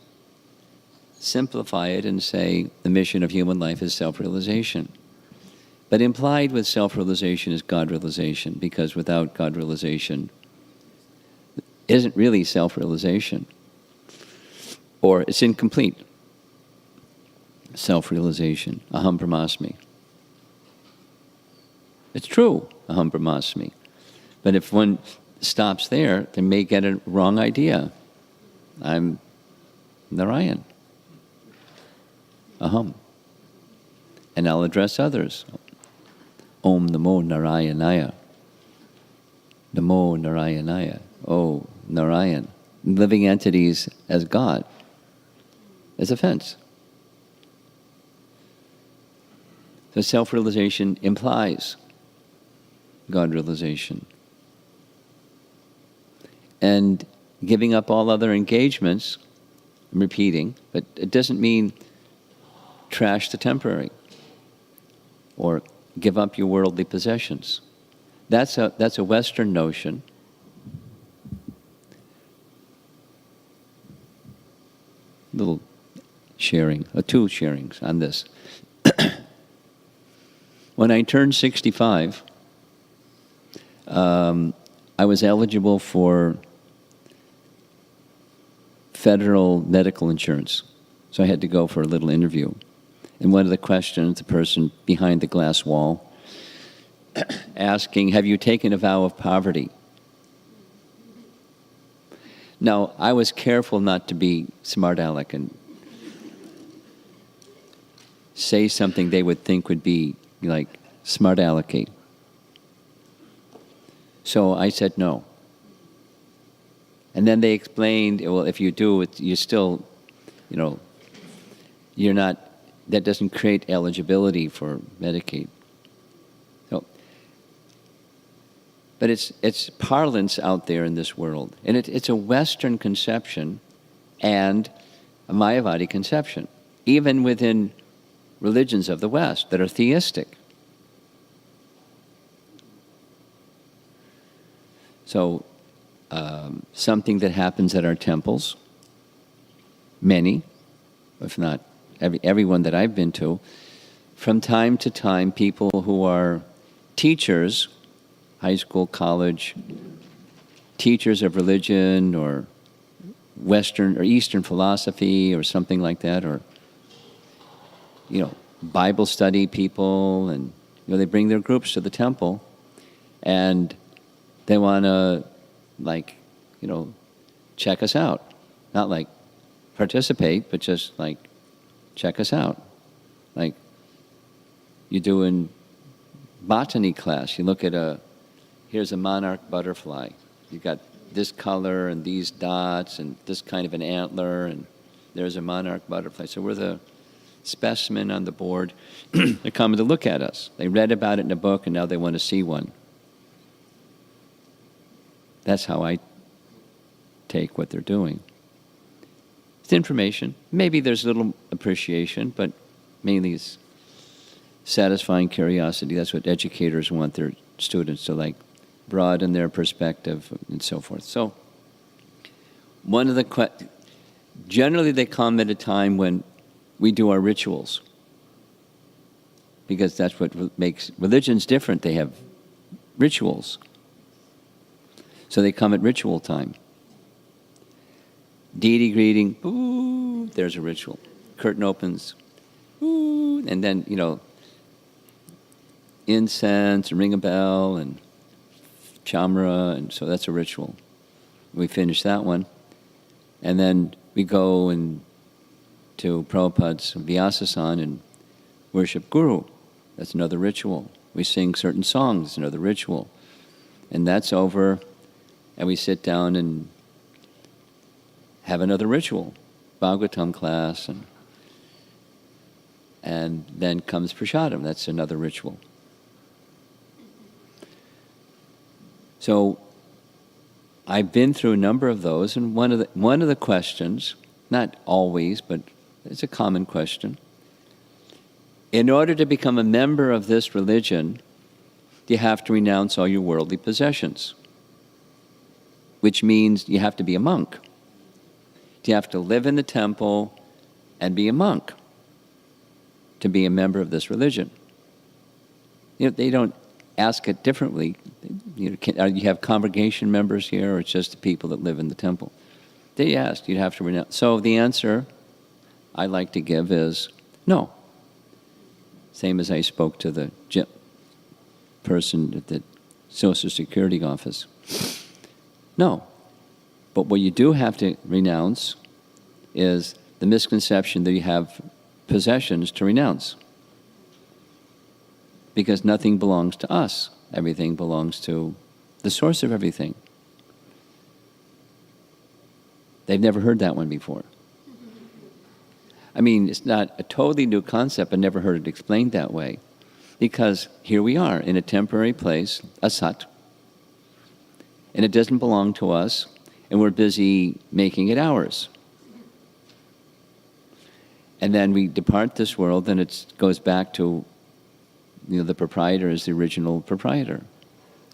simplify it and say the mission of human life is self-realization. But implied with self-realization is God-realization, because without God-realization, it isn't really self-realization, or it's incomplete. Self-realization, aham brahmasmi. It's true, aham brahmasmi. But if one stops there, they may get a wrong idea. I'm Narayan. Aham. And I'll address others. Om Namo Narayanaya. Namo Narayanaya. Oh, Narayan. Living entities as God. Is offense. So self-realization implies God-realization. And giving up all other engagements, I'm repeating, but it doesn't mean trash the temporary or give up your worldly possessions. That's a Western notion. Little sharing, two sharings on this. When I turned 65, I was eligible for federal medical insurance. So I had to go for a little interview. And one of the questions, the person behind the glass wall, asking, have you taken a vow of poverty? Now, I was careful not to be smart aleck and say something they would think would be like smart alecky. So I said no. And then they explained, well, if you do, you still, you're not, that doesn't create eligibility for Medicaid. So, but it's parlance out there in this world. And it's a Western conception and a Mayavadi conception, even within religions of the West that are theistic. So, something that happens at our temples, many, if not everyone that I've been to, from time to time, people who are teachers, high school, college, teachers of religion or Western or Eastern philosophy or something like that, or Bible study people, and they bring their groups to the temple, and they want to, check us out. Not like participate, but just check us out. Like you do in botany class. You look at here's a monarch butterfly. You got this color and these dots and this kind of an antler, and there's a monarch butterfly. So we're the specimen on the board. They're coming to look at us. They read about it in a book, and now they want to see one. That's how I take what they're doing. It's information. Maybe there's a little appreciation, but mainly it's satisfying curiosity. That's what educators want their students to broaden their perspective and so forth. So one of the generally they come at a time when we do our rituals, because that's what makes religions different. They have rituals. So they come at ritual time. Deity greeting, ooh, there's a ritual. Curtain opens, ooh, and then, incense, and ring a bell, and chamra, and so that's a ritual. We finish that one. And then we go to Prabhupada's Vyasa-san, and worship Guru. That's another ritual. We sing certain songs, another ritual. And that's over, and we sit down and have another ritual, Bhagavatam class, and then comes Prasadam. That's another ritual. So I've been through a number of those, and one of the questions, not always, but it's a common question. In order to become a member of this religion, you have to renounce all your worldly possessions, which means you have to be a monk. You have to live in the temple and be a monk to be a member of this religion. They don't ask it differently. You have congregation members here, or it's just the people that live in the temple? They asked, you'd have to renounce. So the answer I like to give is no. Same as I spoke to the person at the Social Security office. No. But what you do have to renounce is the misconception that you have possessions to renounce. Because nothing belongs to us. Everything belongs to the source of everything. They've never heard that one before. I mean, it's not a totally new concept. I never heard it explained that way. Because here we are in a temporary place, a sat, and it doesn't belong to us, and we're busy making it ours. And then we depart this world, and it goes back to, the proprietor is the original proprietor,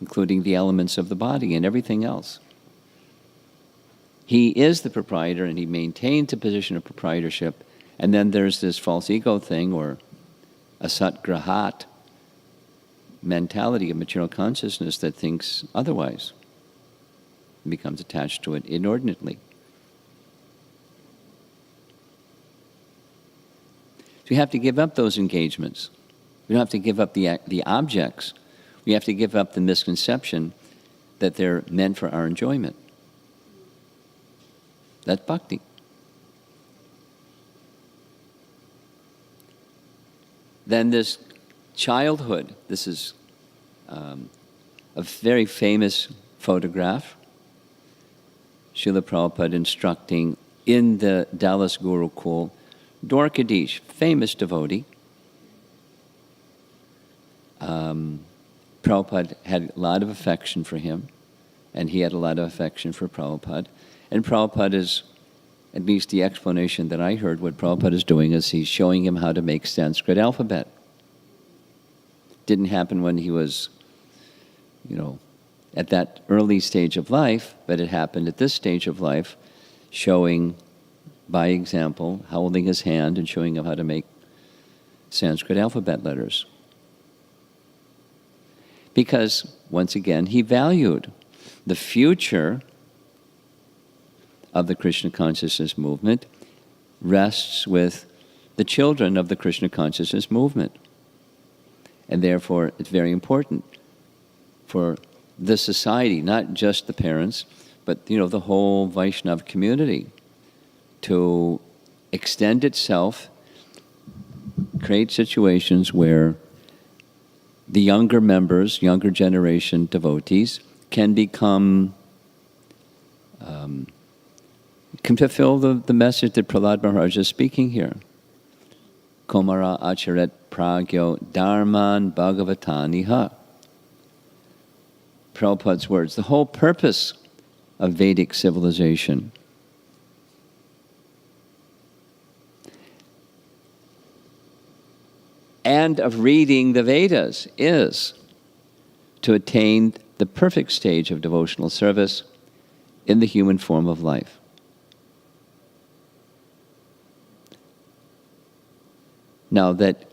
including the elements of the body and everything else. He is the proprietor, and he maintains a position of proprietorship. And then there's this false ego thing, or asat grahat mentality of material consciousness that thinks otherwise and becomes attached to it inordinately. So we have to give up those engagements. We don't have to give up the objects. We have to give up the misconception that they're meant for our enjoyment. That's bhakti. Then this childhood, this is a very famous photograph. Srila Prabhupada instructing in the Dallas Gurukul, Dwarkadish, famous devotee. Prabhupada had a lot of affection for him, and he had a lot of affection for Prabhupada. And Prabhupada is, at least the explanation that I heard, what Prabhupada is doing is he's showing him how to make Sanskrit alphabet. Didn't happen when he was, at that early stage of life, but it happened at this stage of life, showing by example, holding his hand and showing him how to make Sanskrit alphabet letters. Because, once again, he valued the future of the Krishna consciousness movement rests with the children of the Krishna consciousness movement. And therefore, it's very important for the society, not just the parents, but the whole Vaishnava community, to extend itself, create situations where the younger members, younger generation devotees, can become, can fulfill the message that Prahlada Maharaj is speaking here. Komara acharet pragyo dharman bhagavataniha. Prabhupada's words, the whole purpose of Vedic civilization and of reading the Vedas is to attain the perfect stage of devotional service in the human form of life. Now that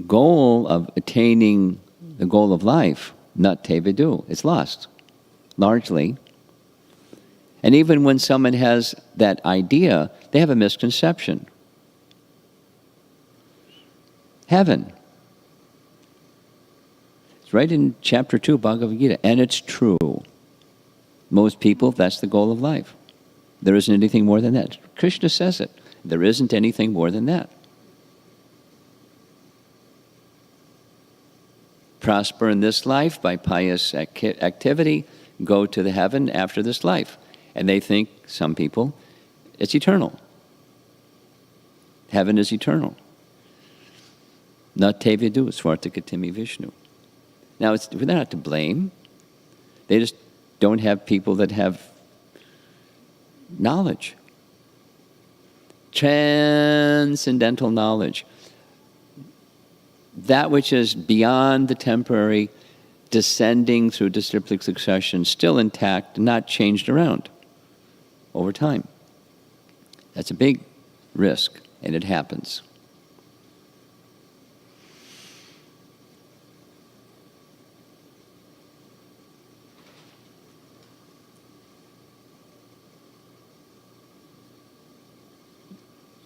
goal of attaining the goal of life, not tevidu, it's lost, largely. And even when someone has that idea, they have a misconception. Heaven. It's right in chapter 2, Bhagavad Gita, and it's true. Most people, that's the goal of life. There isn't anything more than that. Krishna says it. There isn't anything more than that. prosper in this life by pious activity, go to the heaven after this life. And they think, some people, it's eternal. Heaven is eternal. Nat te vidu svartakatimi Vishnu. Now, they're not to blame. They just don't have people that have knowledge. Transcendental knowledge. That which is beyond the temporary, descending through disciplic succession, still intact, not changed around over time. That's a big risk, and it happens.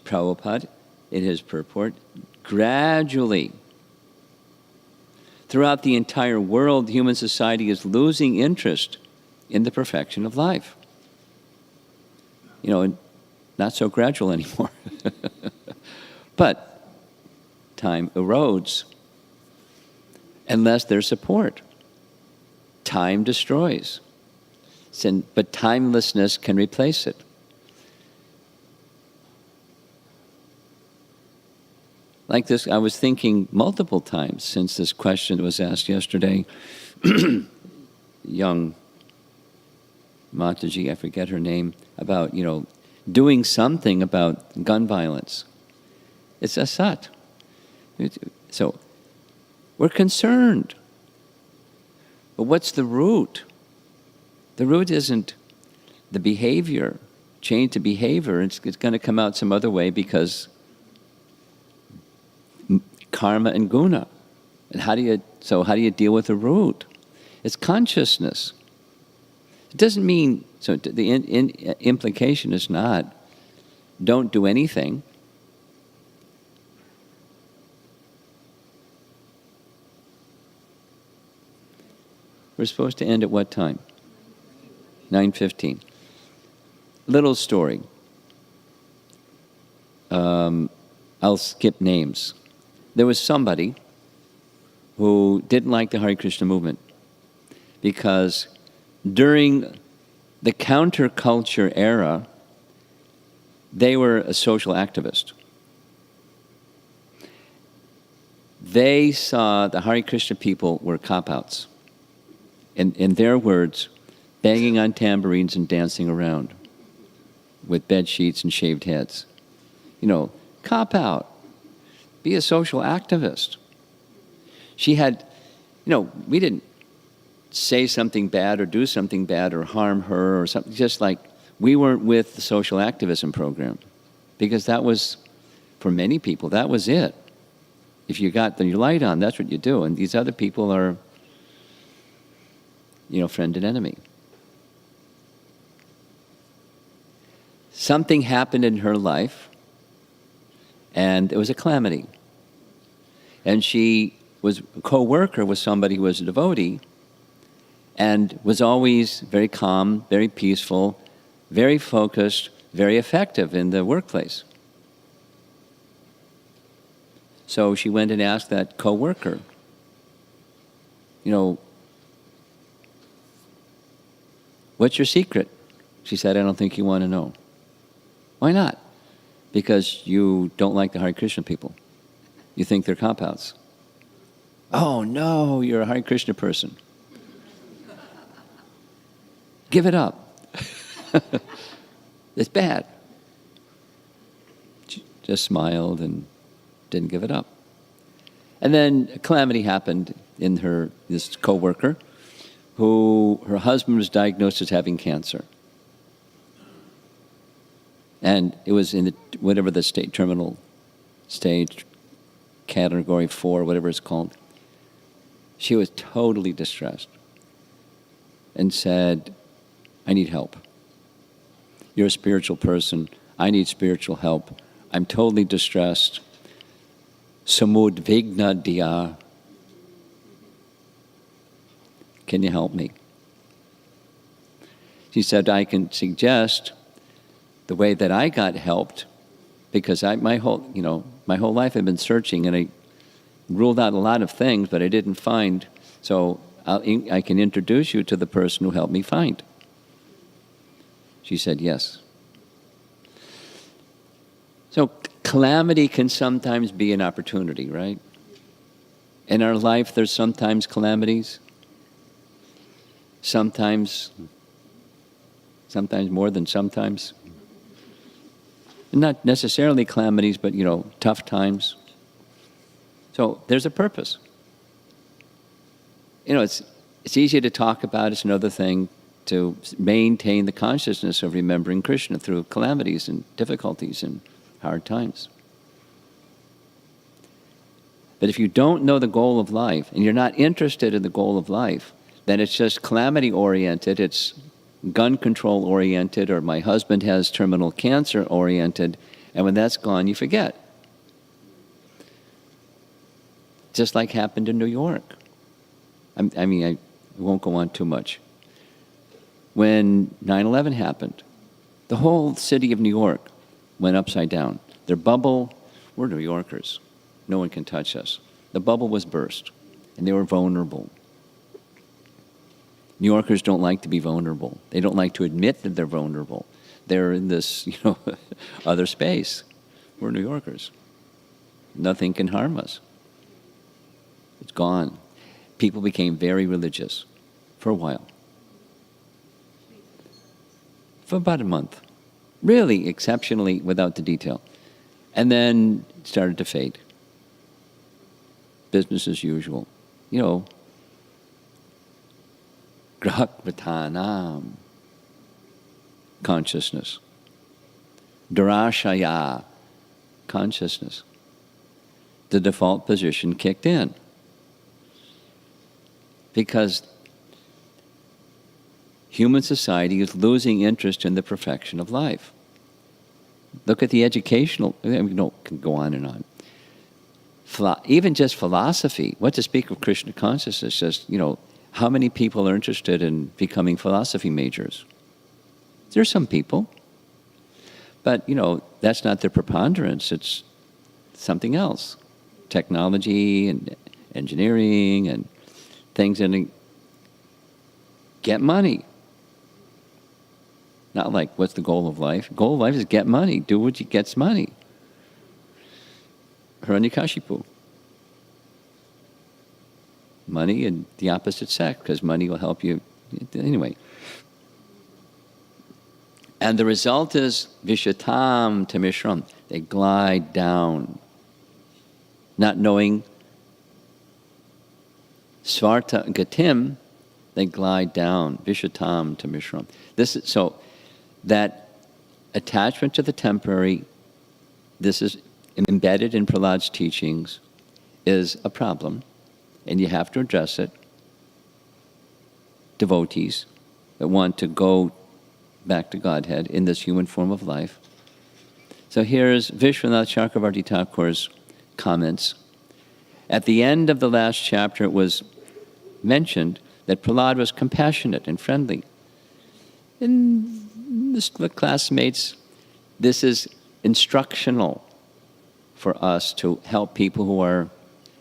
Prabhupada, in his purport, gradually, throughout the entire world, human society is losing interest in the perfection of life. Not so gradual anymore. But time erodes unless there's support. Time destroys. But timelessness can replace it. Like this, I was thinking multiple times since this question was asked yesterday. Young Mataji, I forget her name, about, doing something about gun violence. It's asat. So, we're concerned. But what's the root? The root isn't the behavior, change the behavior. It's going to come out some other way because karma and guna. And how do you deal with the root? It's consciousness. It doesn't mean, so the implication is not, don't do anything. We're supposed to end at what time? 9:15. Little story. I'll skip names. There was somebody who didn't like the Hare Krishna movement because during the counterculture era, they were a social activist. They saw the Hare Krishna people were cop-outs. In their words, banging on tambourines and dancing around with bed sheets and shaved heads. Cop-out. Be a social activist. She had, we didn't say something bad or do something bad or harm her or something, just like we weren't with the social activism program. Because that was, for many people, that was it. If you got your light on, that's what you do. And these other people are, friend and enemy. Something happened in her life, and it was a calamity. And she was a co-worker with somebody who was a devotee and was always very calm, very peaceful, very focused, very effective in the workplace. So she went and asked that co-worker, what's your secret? She said, I don't think you want to know. Why not? Because you don't like the Hare Krishna people. You think they're cop-outs. Oh no, you're a Hare Krishna person. Give it up. It's bad. She just smiled and didn't give it up. And then a calamity happened in this co-worker who her husband was diagnosed as having cancer. And it was in whatever the terminal stage, category 4, whatever it's called. She was totally distressed and said, I need help. You're a spiritual person. I need spiritual help. I'm totally distressed. Samudvigna diya. Can you help me? She said, I can suggest the way that I got helped, because my whole life I've been searching, and I ruled out a lot of things, but I didn't find, so I can introduce you to the person who helped me find. She said, yes. So calamity can sometimes be an opportunity, right? In our life, there's sometimes calamities. Sometimes more than sometimes. Not necessarily calamities, but, tough times. So there's a purpose. It's easy to talk about. It's another thing to maintain the consciousness of remembering Krishna through calamities and difficulties and hard times. But if you don't know the goal of life, and you're not interested in the goal of life, then it's just calamity-oriented, it's gun control-oriented, or my husband has terminal cancer-oriented, and when that's gone, you forget. Just like happened in New York. I won't go on too much. When 9/11 happened, the whole city of New York went upside down. Their bubble, we're New Yorkers. No one can touch us. The bubble was burst, and they were vulnerable. New Yorkers don't like to be vulnerable. They don't like to admit that they're vulnerable. They're in this, other space. We're New Yorkers. Nothing can harm us. It's gone. People became very religious for a while. For about a month. Really exceptionally without the detail. And then it started to fade. Business as usual. Grahakvatanam, consciousness. Durashaya, consciousness. The default position kicked in. Because human society is losing interest in the perfection of life. Look at the educational, can go on and on. Even just philosophy, what to speak of Krishna consciousness, just, how many people are interested in becoming philosophy majors? There's some people. But, that's not their preponderance. It's something else. Technology and engineering and things that get money. Not like, what's the goal of life? The goal of life is get money. Do what gets money. Hiranyakashipu. Money and the opposite sex, because money will help you. Anyway. And the result is Vishatam Tamishram. They glide down. Not knowing Svarta Gatim, they glide down. Vishatam Tamishram. So that attachment to the temporary, this is embedded in Prahlad's teachings, is a problem, and you have to address it. Devotees that want to go back to Godhead in this human form of life. So here's Vishwanath Chakravarti Thakur's comments. At the end of the last chapter, it was mentioned that Prahlad was compassionate and friendly. And the classmates, this is instructional for us to help people who are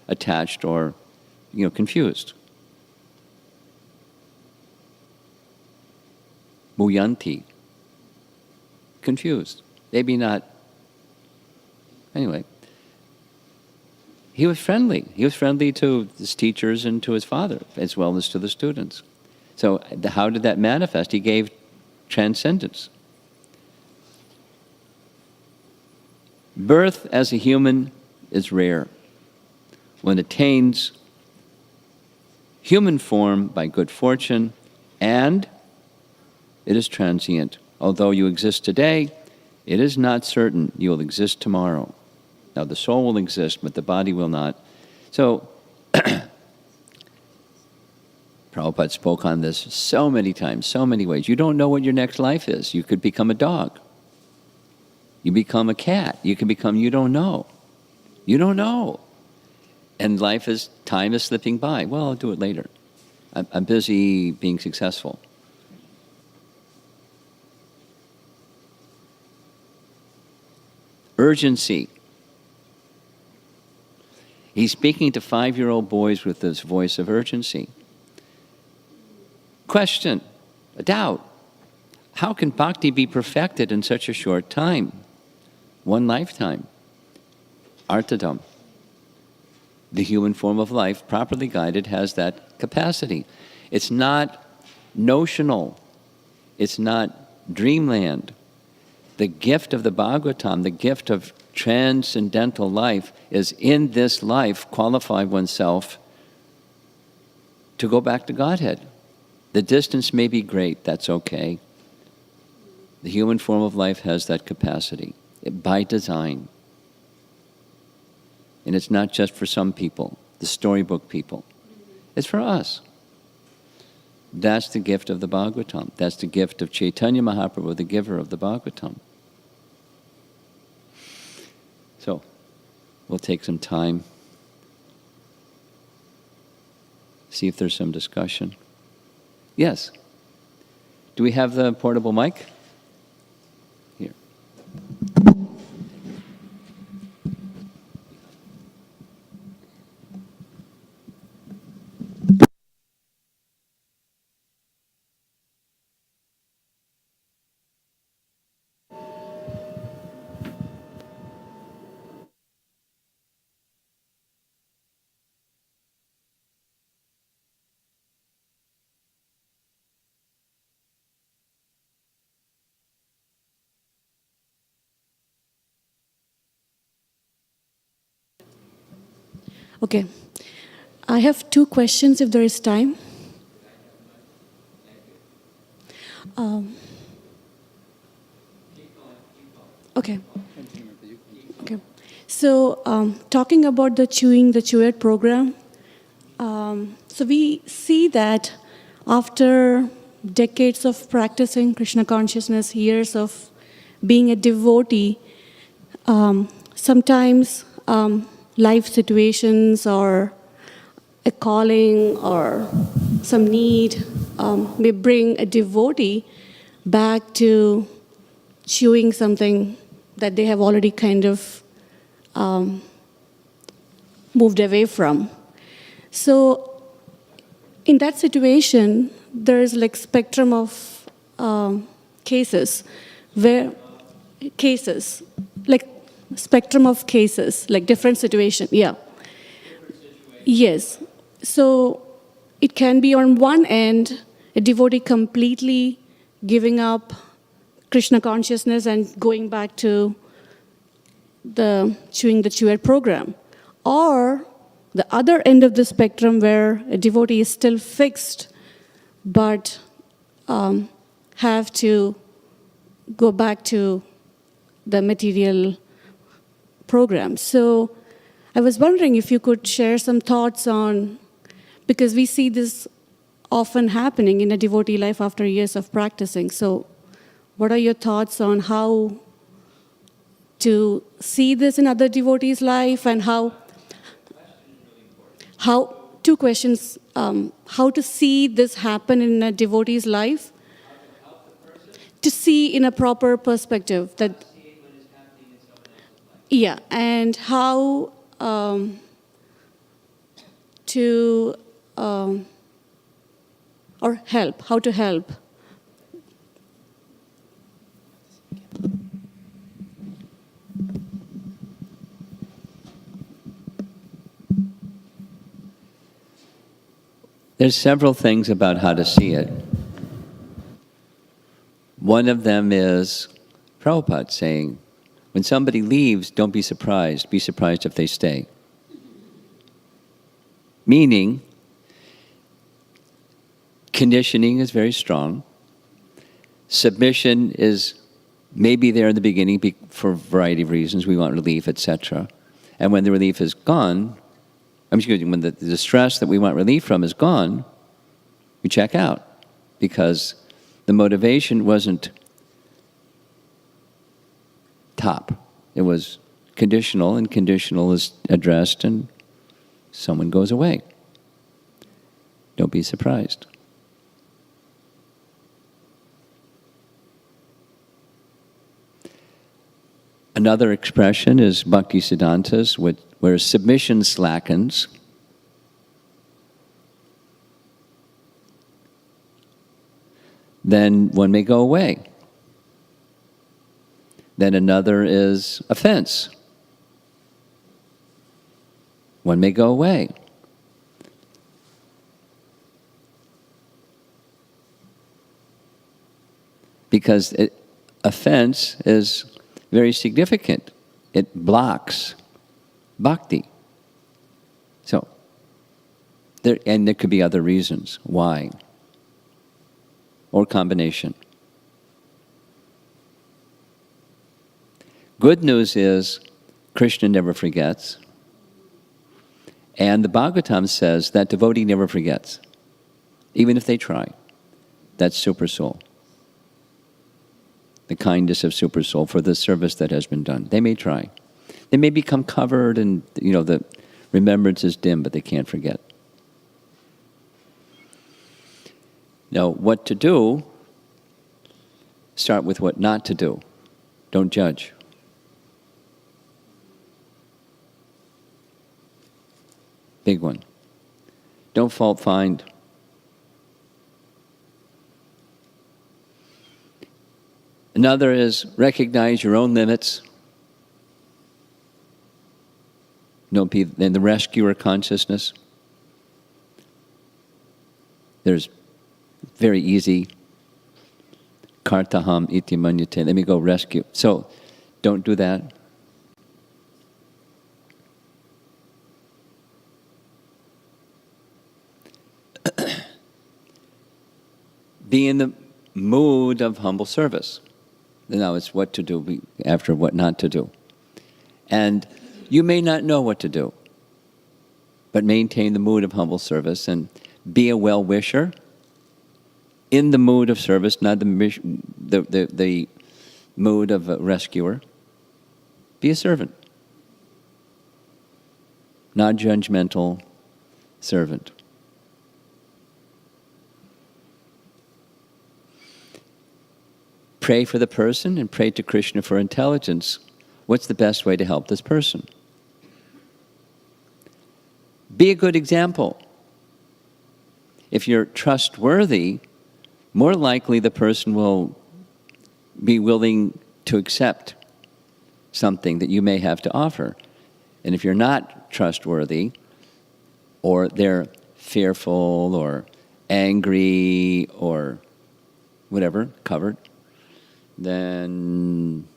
attached or, confused. Muyanti, confused. Maybe not. Anyway, he was friendly. He was friendly to his teachers and to his father, as well as to the students. So how did that manifest? He gave transcendence. Birth as a human is rare. One attains human form by good fortune, and it is transient. Although you exist today, it is not certain you will exist tomorrow. Now the soul will exist, but the body will not. So, Prabhupada spoke on this so many times, so many ways. You don't know what your next life is. You could become a dog. You become a cat. You can become, you don't know. You don't know. And time is slipping by. Well, I'll do it later. I'm busy being successful. Urgency. He's speaking to 5-year-old boys with this voice of urgency. Question, a doubt. How can bhakti be perfected in such a short time? One lifetime. Artadam. The human form of life, properly guided, has that capacity. It's not notional. It's not dreamland. The gift of the Bhagavatam, the gift of transcendental life, is in this life qualify oneself to go back to Godhead. The distance may be great, that's okay. The human form of life has that capacity by design. And it's not just for some people, the storybook people. It's for us. That's the gift of the Bhagavatam. That's the gift of Chaitanya Mahaprabhu, the giver of the Bhagavatam. So, we'll take some time, see if there's some discussion. Yes? Do we have the portable mic? Here. Okay. I have 2 questions if there is time. Okay. Okay. So, talking about the Chewing the Chewed program, so we see that after decades of practicing Krishna consciousness, years of being a devotee, sometimes life situations or a calling or some need may bring a devotee back to chewing something that they have already kind of moved away from. So in that situation, there is like spectrum of cases, like spectrum of cases, like different situation, yeah. Yes. So it can be on one end, a devotee completely giving up Krishna consciousness and going back to the Chewing the Chewed program. Or the other end of the spectrum where a devotee is still fixed but have to go back to the material program. So I was wondering if you could share some thoughts on, because we see this often happening in a devotee life after years of practicing. So what are your thoughts on how to see this in other devotees' life, and how 2 questions, how to see this happen in a devotee's life, to see in a proper perspective that, yeah, and how to or help, how to help. There's several things about how to see it. One of them is Prabhupada saying, when somebody leaves, don't be surprised. Be surprised if they stay. Meaning, conditioning is very strong. Submission is maybe there in the beginning for a variety of reasons. We want relief, etc. And when the relief is gone, when the stress that we want relief from is gone, we check out, because the motivation wasn't top. It was conditional, and conditional is addressed and someone goes away. Don't be surprised. Another expression is Bhakti Siddhanta's, where submission slackens. Then one may go away. Then another is offense. One may go away. Because offense is very significant. It blocks bhakti. So, there could be other reasons why, or combination. Good news is Krishna never forgets. And the Bhagavatam says that devotee never forgets, even if they try. That's super soul. The kindness of super soul for the service that has been done. They may try. They may become covered and, the remembrance is dim, but they can't forget. Now, what to do, start with what not to do. Don't judge. Big one. Don't fault find. Another is recognize your own limits. Don't be in the rescuer consciousness. There's very easy kartaham iti manyate. Let me go rescue. So don't do that. Be in the mood of humble service. Now it's what to do after what not to do. And you may not know what to do, but maintain the mood of humble service and be a well-wisher in the mood of service, not the mood of a rescuer. Be a servant, non-judgmental servant. Pray for the person and pray to Krishna for intelligence. What's the best way to help this person? Be a good example. If you're trustworthy, more likely the person will be willing to accept something that you may have to offer. And if you're not trustworthy, or they're fearful or angry or whatever, covered, then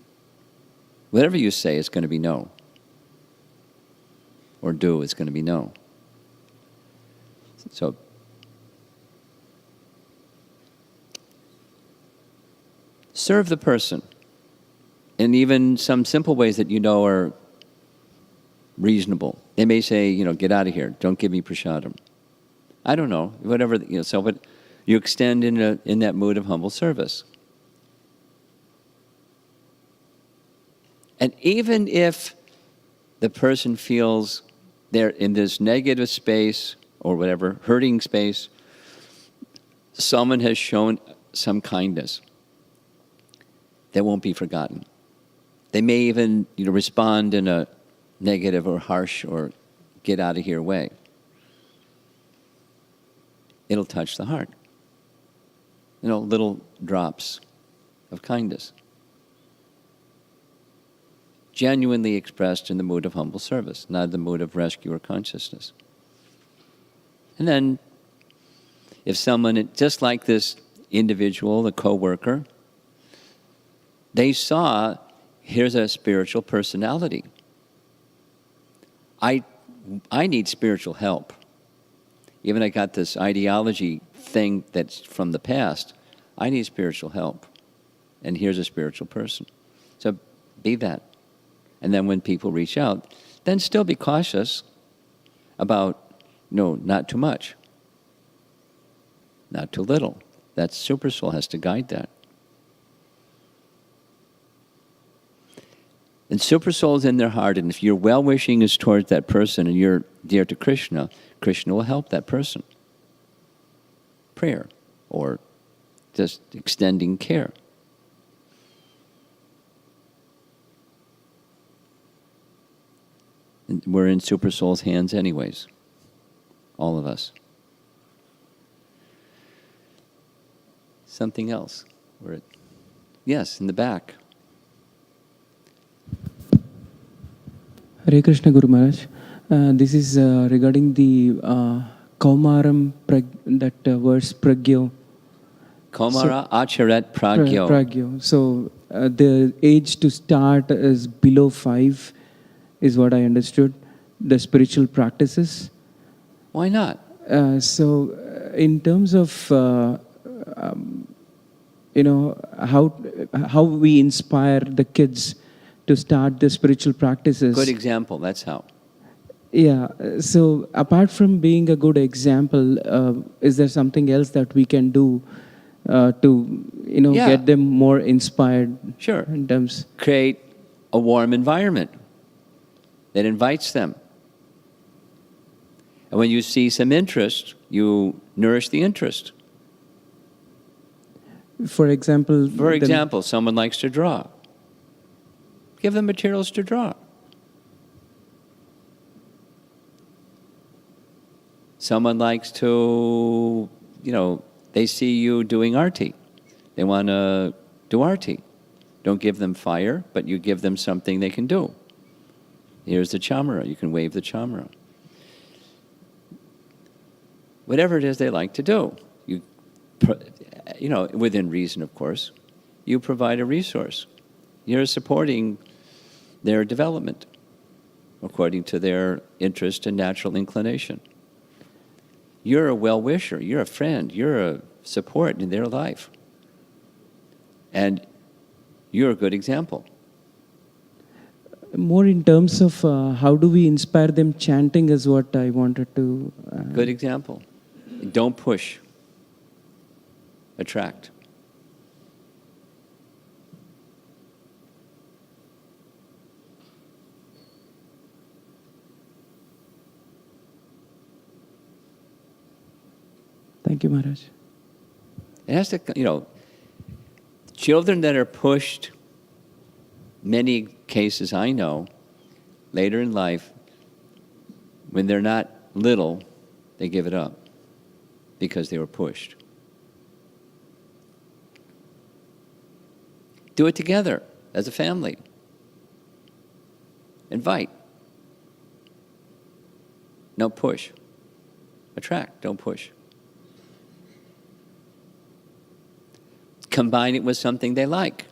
whatever you say is going to be no. Or do is going to be no. So, serve the person in even some simple ways that you know are reasonable. They may say, get out of here. Don't give me prasadam. I don't know. Whatever, so but you extend in that mood of humble service. And even if the person feels they're in this negative space or whatever, hurting space, someone has shown some kindness that won't be forgotten. They may even respond in a negative or harsh or get out of here way. It'll touch the heart. Little drops of kindness. Genuinely expressed in the mood of humble service, not the mood of rescuer consciousness. And then, if someone, just like this individual, the co-worker, they saw, here's a spiritual personality. I need spiritual help. Even I got this ideology thing that's from the past. I need spiritual help. And here's a spiritual person. So be that. And then when people reach out, then still be cautious about, not too much. Not too little. That super soul has to guide that. And super soul is in their heart, and if your well-wishing is towards that person and you're dear to Krishna, Krishna will help that person. Prayer, or just extending care. And we're in Super Soul's hands anyways, all of us. Something else? Yes, in the back. Hare Krishna Guru Maharaj. This is regarding the Kaumaram, that verse Pragyo. Kaumara acharet pragyo. Pragyo. So the age to start is below 5, is what I understood. The spiritual practices. Why not? So in terms of how we inspire the kids to start the spiritual practices. Good example, that's how. Yeah. So apart from being a good example, is there something else that we can do to get them more inspired? Sure. In terms, create a warm environment that invites them. And when you see some interest, you nourish the interest. For example, someone likes to draw. Give them materials to draw. Someone likes to, they see you doing arti. They want to do arti. Don't give them fire, but you give them something they can do. Here's the chamara. You can wave the chamara. Whatever it is they like to do, within reason, of course, you provide a resource. You're supporting their development according to their interest and natural inclination. You're a well-wisher, you're a friend, you're a support in their life. And you're a good example. More in terms of how do we inspire them chanting is what I wanted to... Good example. Don't push. Attract. Thank you, Maharaj. It has to, children that are pushed, many cases I know, later in life, when they're not little, they give it up because they were pushed. Do it together as a family. Invite. No push. Attract, don't push. Combine it with something they like,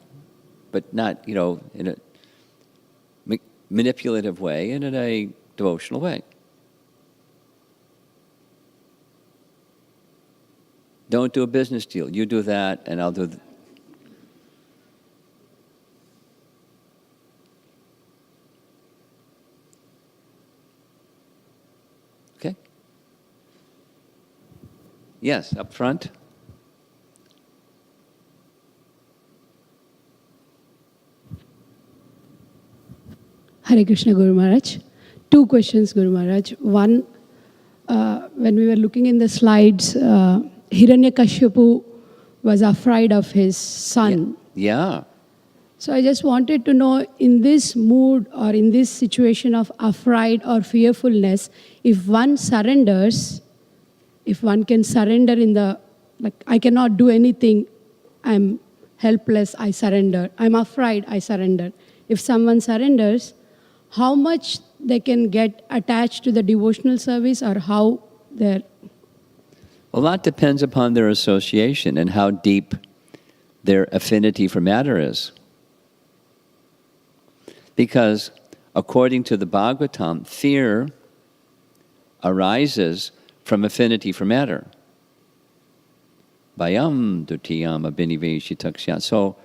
but not, in a manipulative way and in a devotional way. Don't do a business deal. You do that, and I'll do... Okay? Yes, up front. Hare Krishna Guru Maharaj. 2 questions, Guru Maharaj. One, when we were looking in the slides, Hiranyakashipu was afraid of his son. Yeah. So I just wanted to know, in this mood or in this situation of afraid or fearfulness, if one surrenders, if one can surrender in the, I cannot do anything, I'm helpless, I surrender. I'm afraid, I surrender. If someone surrenders, how much they can get attached to the devotional service, or how they're... A lot depends upon their association and how deep their affinity for matter is. Because according to the Bhagavatam, fear arises from affinity for matter. Bhayam dutiyam abhiniveshitaksya. So,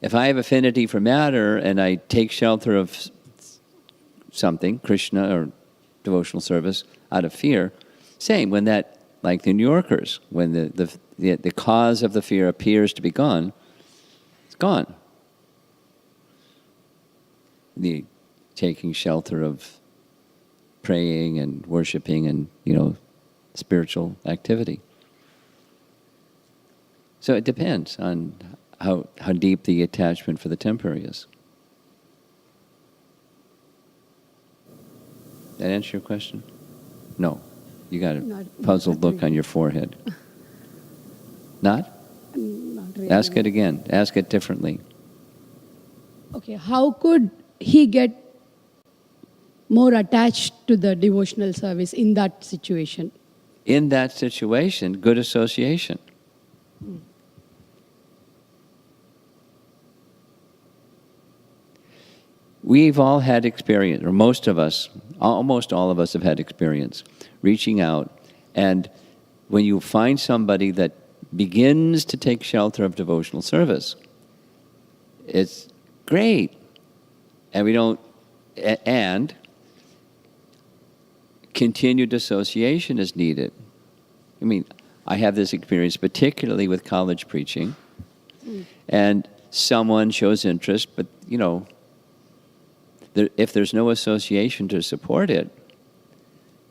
if I have affinity for matter and I take shelter of something, Krishna or devotional service, out of fear, same when that, like the New Yorkers, when the cause of the fear appears to be gone, it's gone. The taking shelter of praying and worshiping and, spiritual activity. So it depends on how deep the attachment for the temporary is. That answer your question? No. You got a Not puzzled look really. on your forehead. Not? Not really. Ask it again. Ask it differently. Okay, how could he get more attached to the devotional service in that situation? In that situation, good association. We've all had experience, or most of us, almost all of us have had experience reaching out. And when you find somebody that begins to take shelter of devotional service, it's great. And we don't, and continued association is needed. I mean, I have this experience particularly with college preaching, and someone shows interest, but if there's no association to support it,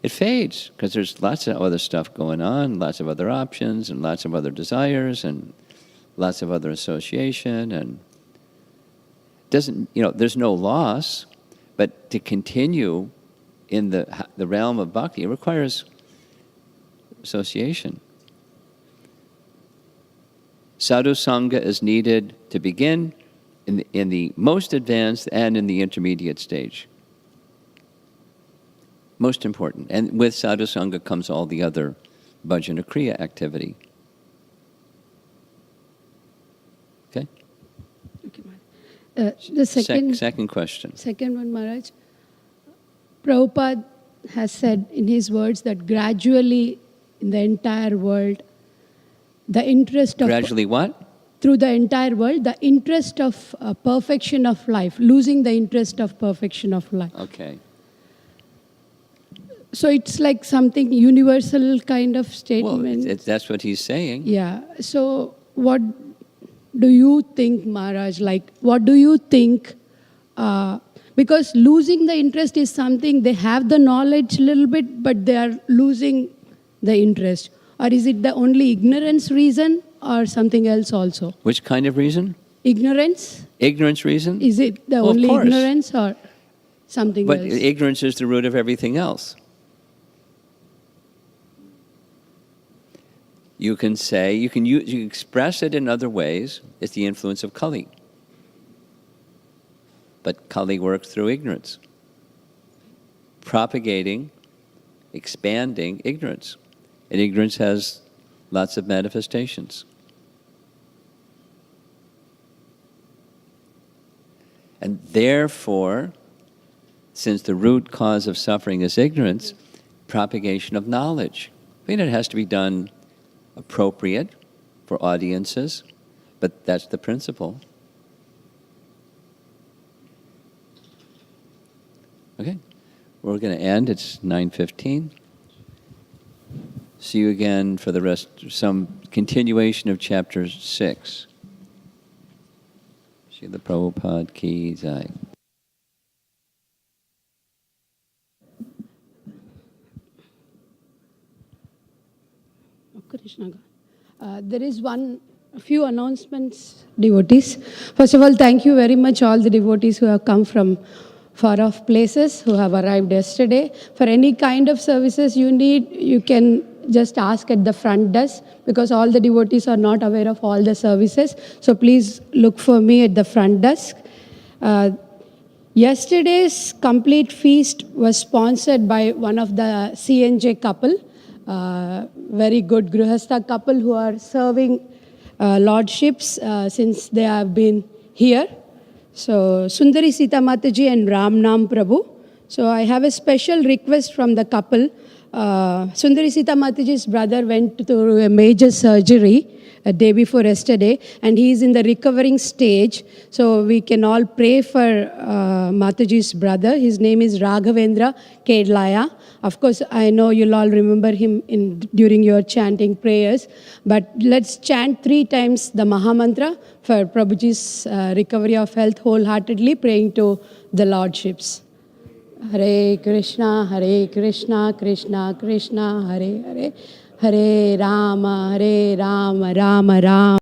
it fades because there's lots of other stuff going on, lots of other options, and lots of other desires, and lots of other association, and there's no loss, but to continue in the realm of bhakti, it requires association. Sadhu Sangha is needed to begin in the most advanced and in the intermediate stage. Most important. And with Sadhu Sangha comes all the other bhajana kriya activity. Okay? Okay, Maharaj. The Second question. Second one, Maharaj. Prabhupada has said in his words that gradually in the entire world, the interest of... Gradually what? Through the entire world, the interest of perfection of life, losing the interest of perfection of life. Okay. So it's like something universal kind of statement. Well, that's what he's saying. Yeah. So what do you think, Maharaj? Like, what do you think? Because losing the interest is something, they have the knowledge a little bit, but they are losing the interest. Or is it the only ignorance reason or something else also? Which kind of reason? Ignorance? Ignorance reason? Is it the Well, of only course. ignorance or something But else? ignorance is the root of everything else. You can say, you can express it in other ways. It's the influence of Kali. But Kali works through ignorance, propagating, expanding ignorance. And ignorance has lots of manifestations. And therefore, since the root cause of suffering is ignorance, propagation of knowledge. I mean, it has to be done appropriate for audiences, but that's the principle. Okay, we're going to end. It's 9:15. See you again for the rest, some continuation of chapter 6. Srila Prabhupada ki jai. There is a few announcements, devotees. First of all, thank you very much all the devotees who have come from far off places, who have arrived yesterday. For any kind of services you need, you can just ask at the front desk, because all the devotees are not aware of all the services. So please look for me at the front desk. Yesterday's complete feast was sponsored by one of the CNJ couple, very good Grihastha couple who are serving lordships since they have been here. So Sundari Sita Mataji and Ram Nam Prabhu. So I have a special request from the couple. Sundari Sita Mataji's brother went through a major surgery a day before yesterday, and he is in the recovering stage. So we can all pray for Mataji's brother. His name is Raghavendra Kedlaya. Of course, I know you'll all remember him during your chanting prayers, but let's chant 3 times the Mahamantra for Prabhuji's recovery of health wholeheartedly, praying to the Lordships. Hare Krishna, Krishna Krishna, Hare Hare, Hare Rama, Rama Rama.